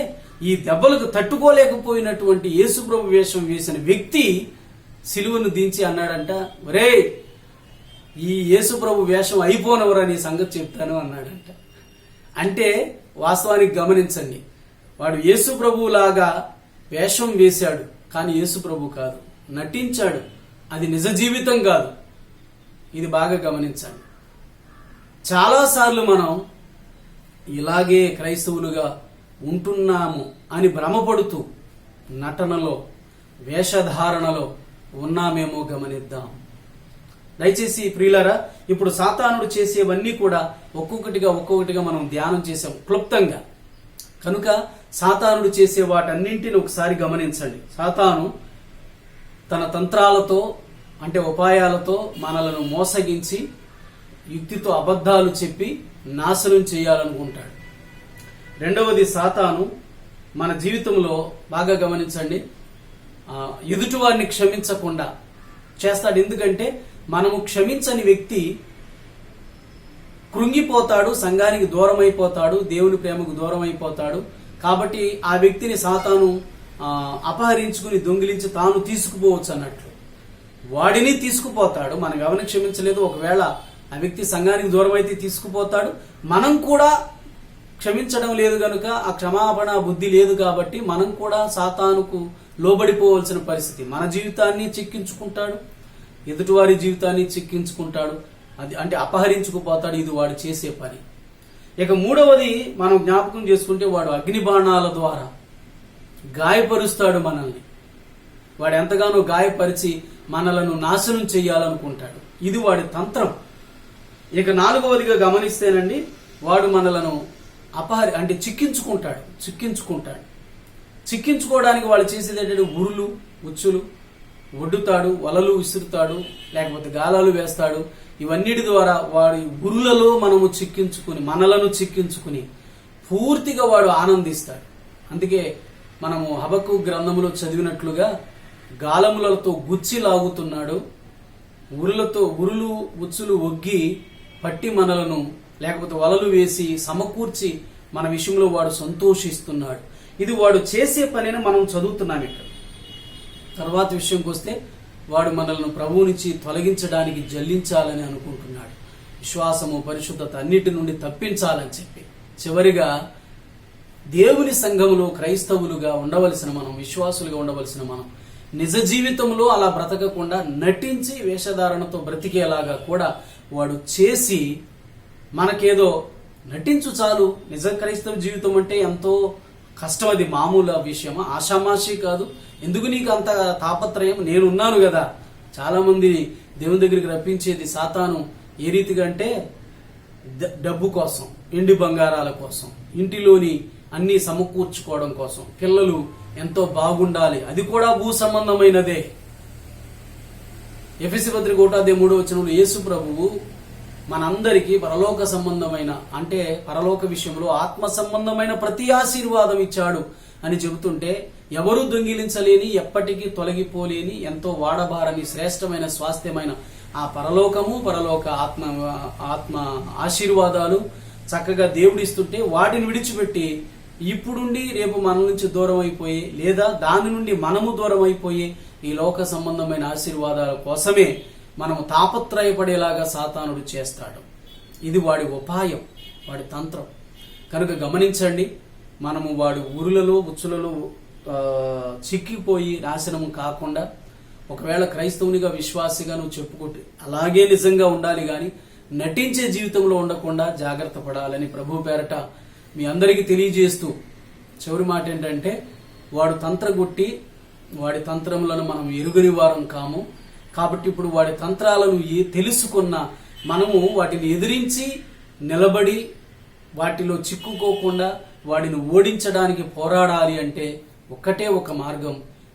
ఈ దెబ్బలకు తట్టుకోలేకపోయినటువంటి యేసుప్రభు వేషం వేసిన వ్యక్తి సిలువను దించి అన్నాడంట, ఒరే ఈ యేసుప్రభు వేషం అయిపోనవరా నీ సంగతి చెప్తాను అన్నాడంట. అంటే వాస్తవానికి గమనించండి, వాడు యేసుప్రభు లాగా వేషం వేశాడు కానీ యేసుప్రభు కాదు, నటించాడు. అది నిజ జీవితం కాదు. ఇది బాగా గమనించండి. చాలాసార్లు మనం ఇలాగే క్రైస్తవులుగా ఉంటున్నాము అని భ్రమపడుతూ నటనలో, వేషధారణలో ఉన్నామేమో గమనిద్దాం. దయచేసి ప్రియులారా, ఇప్పుడు సాతానుడు చేసేవన్నీ కూడా ఒక్కొక్కటిగా మనం ధ్యానం చేసాం క్లుప్తంగా. కనుక సాతానుడు చేసే వాటన్నింటిని ఒకసారి గమనించండి. సాతాను తన తంత్రాలతో, అంటే ఉపాయాలతో మనలను మోసగించి యుక్తితో అబద్ధాలు చెప్పి నాశనం చేయాలనుకుంటాడు. రెండవది, సాతాను మన జీవితంలో బాగా గమనించండి, ఎదుటివారిని క్షమించకుండా చేస్తాడు. ఎందుకంటే మనము క్షమించని వ్యక్తి కృంగిపోతాడు, సంఘానికి దూరం అయిపోతాడు, దేవుని ప్రేమకు దూరం అయిపోతాడు. కాబట్టి ఆ వ్యక్తిని సాతాను అపహరించుకుని దొంగిలించి తాను తీసుకుపోవచ్చు అన్నట్లు. వాడిని తీసుకుపోతాడు. మనం ఎవరిని క్షమించలేదు, ఒకవేళ ఆ వ్యక్తి సంఘానికి దూరం అయితే తీసుకుపోతాడు. మనం కూడా క్షమించడం లేదు గనుక, ఆ క్షమాపణ బుద్ధి లేదు కాబట్టి మనం కూడా సాతానుకు లోబడిపోవలసిన పరిస్థితి. మన జీవితాన్ని చిక్కించుకుంటాడు, ఎదుటివారి జీవితాన్ని చిక్కించుకుంటాడు, అది అంటే అపహరించుకుపోతాడు. ఇది వాడు చేసే పని. ఇక మూడవది మనం జ్ఞాపకం చేసుకుంటే, వాడు అగ్ని బాణాల ద్వారా గాయపరుస్తాడు మనల్ని. వాడు ఎంతగానో గాయపరిచి మనలను నాశనం చేయాలనుకుంటాడు. ఇది వాడి తంత్రం. ఇక నాలుగవదిగా గమనిస్తేనండి, వాడు మనలను అంటే చిక్కించుకోవడానికి వాళ్ళు చేసేది ఏంటంటే ఉరులు, ఉచ్చులు, ఒడ్డుతాడు, వలలు విసురుతాడు, లేకపోతే గాలాలు వేస్తాడు. ఇవన్నిటి ద్వారా వాడి గురులలో మనలను చిక్కించుకుని పూర్తిగా వాడు ఆనందిస్తాడు. అందుకే మనము హబక్కు గ్రంథములో చదివినట్లుగా గాలములతో గుచ్చి లాగుతున్నాడు, ఉరులు ఉచ్చులు ఒగ్గి పట్టి మనలను, లేకపోతే వలలు వేసి సమకూర్చి మన విషయంలో వాడు సంతోషిస్తున్నాడు. ఇది వాడు చేసే పనిని మనం చదువుతున్నాం ఇక్కడ. తర్వాత విషయంకి వస్తే, వాడు మనల్ని ప్రభువు నుంచి తొలగించడానికి జల్లించాలని అనుకుంటున్నాడు. విశ్వాసము, పరిశుద్ధత అన్నిటి నుండి తప్పించాలని చెప్పి. చివరిగా దేవుని సంఘములో క్రైస్తవులుగా ఉండవలసిన మనం, విశ్వాసులుగా ఉండవలసిన మనం నిజ జీవితంలో అలా బ్రతకకుండా నటించి వేషధారణతో బ్రతికేలాగా కూడా వాడు చేసి, మనకేదో నటించు చాలు. నిజ క్రైస్తవ జీవితం అంటే ఎంతో కష్టం. అది మామూలు విషయమా? ఆషామాషి కాదు. ఎందుకు నీకు అంత తాపత్రయం? నేనున్నాను కదా. చాలా మంది దేవుని దగ్గరికి రప్పించేది సాతాను ఏ రీతిగా అంటే, డబ్బు కోసం, ఎండి బంగారాల కోసం, ఇంటిలోని అన్ని సమకూర్చుకోవడం కోసం, పిల్లలు ఎంతో బాగుండాలి, అది కూడా భూ సంబంధమైనదే. ఎఫెసీ పత్రిక 1:3 యేసు ప్రభువు మనందరికీ పరలోక సంబంధమైన, అంటే పరలోక విషయంలో ఆత్మ సంబంధమైన ప్రతి ఆశీర్వాదం ఇచ్చాడు అని చెబుతుంటే, ఎవరూ దొంగిలించలేని, ఎప్పటికీ తొలగిపోలేని, ఎంతో వాడబారని శ్రేష్టమైన స్వాస్థ్యమైన ఆ పరలోక ఆత్మ ఆశీర్వాదాలు చక్కగా దేవుడిస్తుంటే, వాటిని విడిచిపెట్టి ఇప్పుడుండి రేపు మన నుంచి దూరం అయిపోయి, లేదా దాని నుండి మనము దూరం అయిపోయి ఈ లోక సంబంధమైన ఆశీర్వాదాల కోసమే మనము తాపత్రయపడేలాగా సాతానుడు చేస్తాడు. ఇది వాడి ఉపాయం, వాడి తంత్రం. కనుక గమనించండి, మనము వాడి ఊరులలో, ఉచ్చులలో చిక్కిపోయి నాశనము కాకుండా, ఒకవేళ క్రైస్తవునిగా, విశ్వాసిగా నువ్వు చెప్పుకుంటే అలాగే నిజంగా ఉండాలి, కానీ నటించే జీవితంలో ఉండకుండా జాగ్రత్త పడాలని ప్రభు పేరట మీ అందరికీ తెలియజేస్తూ, చివరి మాట ఏంటంటే, వాడు తంత్రగొట్టి వాడి తంత్రములను మనం ఎరుగని వారం కాము. కాబట్టి ఇప్పుడు వాడి తంత్రాలను తెలుసుకున్న మనము వాటిని ఎదిరించి నిలబడి వాటిలో చిక్కుకోకుండా వాడిని ఓడించడానికి పోరాడాలి అంటే ఒక్కటే ఒక మార్గం.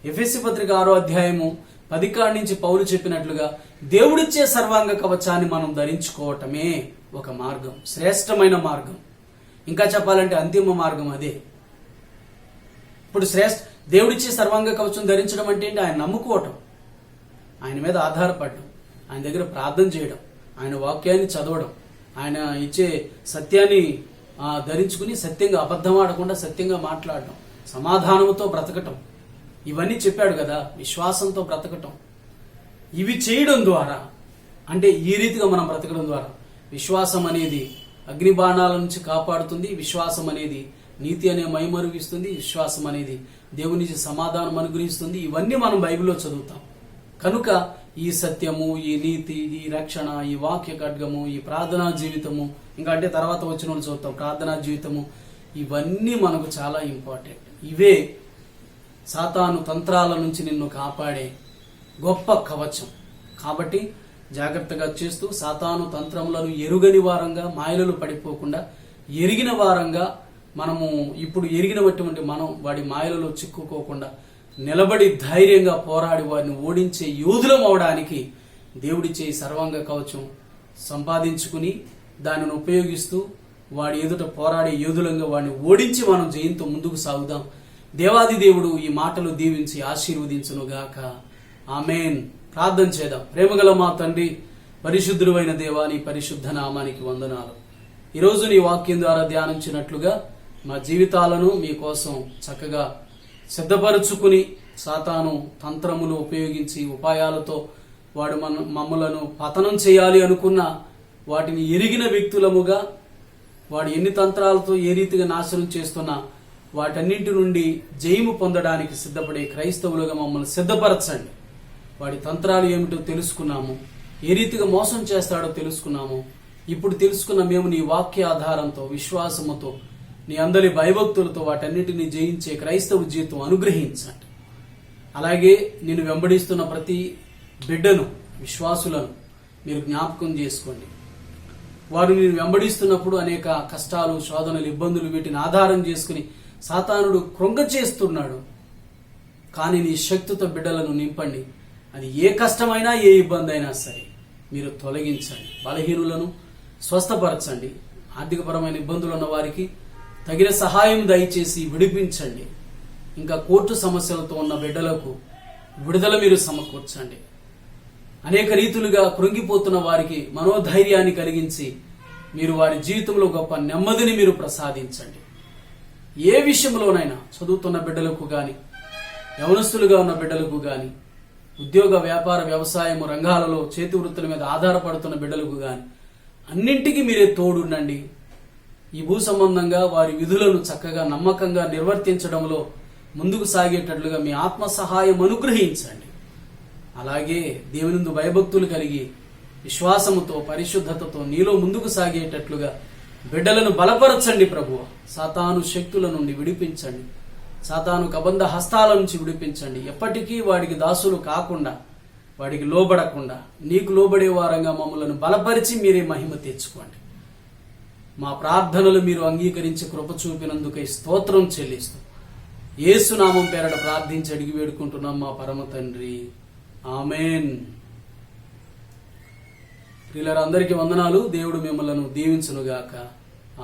ఎఫెసీ పత్రిక 6:10 నుంచి పౌలు చెప్పినట్లుగా దేవుడిచ్చే సర్వాంగ కవచాన్ని మనం ధరించుకోవటమే ఒక మార్గం, శ్రేష్టమైన మార్గం. ఇంకా చెప్పాలంటే అంతిమ మార్గం అదే. ఇప్పుడు దేవుడిచ్చే సర్వాంగ కవచం ధరించడం అంటే ఏంటి? ఆయన నమ్ముకోవటం, ఆయన మీద ఆధారపడడం, ఆయన దగ్గర ప్రార్థన చేయడం, ఆయన వాక్యాన్ని చదవడం, ఆయన ఇచ్చే సత్యాన్ని ధరించుకుని సత్యంగా, అబద్ధం ఆడకుండా సత్యంగా మాట్లాడడం, సమాధానంతో బ్రతకటం, ఇవన్నీ చెప్పాడు కదా. విశ్వాసంతో బ్రతకటం, ఇవి చేయడం ద్వారా, అంటే ఈ రీతిగా మనం బ్రతకడం ద్వారా విశ్వాసం అనేది అగ్ని బాణాల నుంచి కాపాడుతుంది. విశ్వాసం అనేది నీతి అనే మైమరుగిస్తుంది. విశ్వాసం అనేది దేవుని నుంచి సమాధానం అనుగ్రహిస్తుంది. ఇవన్నీ మనం బైబిల్లో చదువుతాం. కనుక ఈ సత్యము, ఈ నీతి, ఈ రక్షణ, ఈ వాక్య ఖడ్గము, ఈ ప్రార్థనా జీవితము, ఇంకా అంటే తర్వాత వచ్చిన వాళ్ళు చదువుతాం ప్రార్థనా జీవితము, ఇవన్నీ మనకు చాలా ఇంపార్టెంట్. ఇవే సాతాను తంత్రాల నుంచి నిన్ను కాపాడే గొప్ప కవచం. కాబట్టి జాగ్రత్తగా చేస్తూ సాతాను తంత్రములను ఎరుగని వారంగా, మాయలలో పడిపోకుండా ఎరిగిన వారంగా, మనము ఇప్పుడు ఎరిగినటువంటి మనం వాడి మాయలలో చిక్కుకోకుండా నిలబడి ధైర్యంగా పోరాడి వాడిని ఓడించే యోధులం అవడానికి దేవుడిచ్చే సర్వాంగ కవచం సంపాదించుకుని దానిని ఉపయోగిస్తూ వాడి ఎదుట పోరాడే యోధులంగా వాడిని ఓడించి మనం జయంతో ముందుకు సాగుదాం. దేవాది దేవుడు ఈ మాటలు దీవించి ఆశీర్వదించునుగాక. ఆమేన్. ప్రార్థన చేద్దాం. ప్రేమగల మా తండ్రి, పరిశుద్ధుడు అయిన దేవా, నీ పరిశుద్ధ నామానికి వందనాలు. ఈరోజు నీ వాక్యం ద్వారా ధ్యానించినట్లుగా మా జీవితాలను మీకోసం చక్కగా సిద్ధపరుచుకుని సాతాను తంత్రములు ఉపయోగించి ఉపాయాలతో వాడు మమ్మలను పతనం చేయాలి అనుకున్న వాటిని ఎరిగిన వ్యక్తులముగా వాడు ఎన్ని తంత్రాలతో ఏ రీతిగా నాశనం చేస్తున్నా వాటన్నింటి నుండి జయము పొందడానికి సిద్ధపడే క్రైస్తవులుగా మమ్మల్ని సిద్ధపరచండి. వాడి తంత్రాలు ఏమిటో తెలుసుకున్నాము, ఏ రీతిగా మోసం చేస్తాడో తెలుసుకున్నాము. ఇప్పుడు తెలుసుకున్న మేము నీ వాక్య ఆధారంతో, విశ్వాసముతో, నీ అందరి భయభక్తులతో వాటన్నిటిని జయించే క్రైస్తవ జీవితం అనుగ్రహించండి. అలాగే నేను వెంబడిస్తున్న ప్రతి బిడ్డను, విశ్వాసులను మీరు జ్ఞాపకం చేసుకోండి. వారు నేను వెంబడిస్తున్నప్పుడు అనేక కష్టాలు, శోధనలు, ఇబ్బందులు వీటిని ఆధారం చేసుకుని సాతానుడు కృంగ చేస్తున్నాడు. కానీ నీ శక్తితో బిడ్డలను నింపండి. అది ఏ కష్టమైనా ఏ ఇబ్బంది అయినా సరే మీరు తొలగించండి. బలహీనులను స్వస్థపరచండి. ఆర్థికపరమైన ఇబ్బందులు ఉన్న వారికి తగిన సహాయం దయచేసి విడిపించండి. ఇంకా కోర్టు సమస్యలతో ఉన్న బిడ్డలకు విడుదల మీరు సమకూర్చండి. అనేక రీతులుగా కృంగిపోతున్న వారికి మనోధైర్యాన్ని కలిగించి మీరు వారి జీవితంలో గొప్ప నెమ్మదిని మీరు ప్రసాదించండి. ఏ విషయంలోనైనా చదువుతున్న బిడ్డలకు గాని, యవనస్తులుగా ఉన్న బిడ్డలకు గాని, ఉద్యోగ, వ్యాపార, వ్యవసాయము రంగాలలో చేతి వృత్తుల మీద ఆధారపడుతున్న బిడ్డలకు గాని అన్నింటికీ మీరే తోడుండండి. ఈ భూ సంబంధంగా వారి విధులను చక్కగా నమ్మకంగా నిర్వర్తించడంలో ముందుకు సాగేటట్లుగా మీ ఆత్మ సహాయం అనుగ్రహించండి. అలాగే దేవునిందు భయభక్తులు కలిగి విశ్వాసముతో, పరిశుద్ధతతో నీలో ముందుకు సాగేటట్లుగా బిడ్డలను బలపరచండి ప్రభువా. సాతాను శక్తుల నుండి విడిపించండి. సాతాను కబంధ హస్తాల నుంచి విడిపించండి. ఎప్పటికీ వాడికి దాసులు కాకుండా, వాడికి లోబడకుండా నీకు లోబడే వారంగా మమ్మలను బలపరిచి మీరే మహిమ తెచ్చుకోండి. మా ప్రార్థనలు మీరు అంగీకరించి కృప చూపినందుకై స్తోత్రం చెల్లిస్తూ యేసునామం పేరట ప్రార్థించి అడిగి వేడుకుంటున్నాం మా పరమ తండ్రి, ఆమెన్. ప్రియులారా, అందరికీ వందనాలు. దేవుడు మిమ్మలను దీవించునుగాక.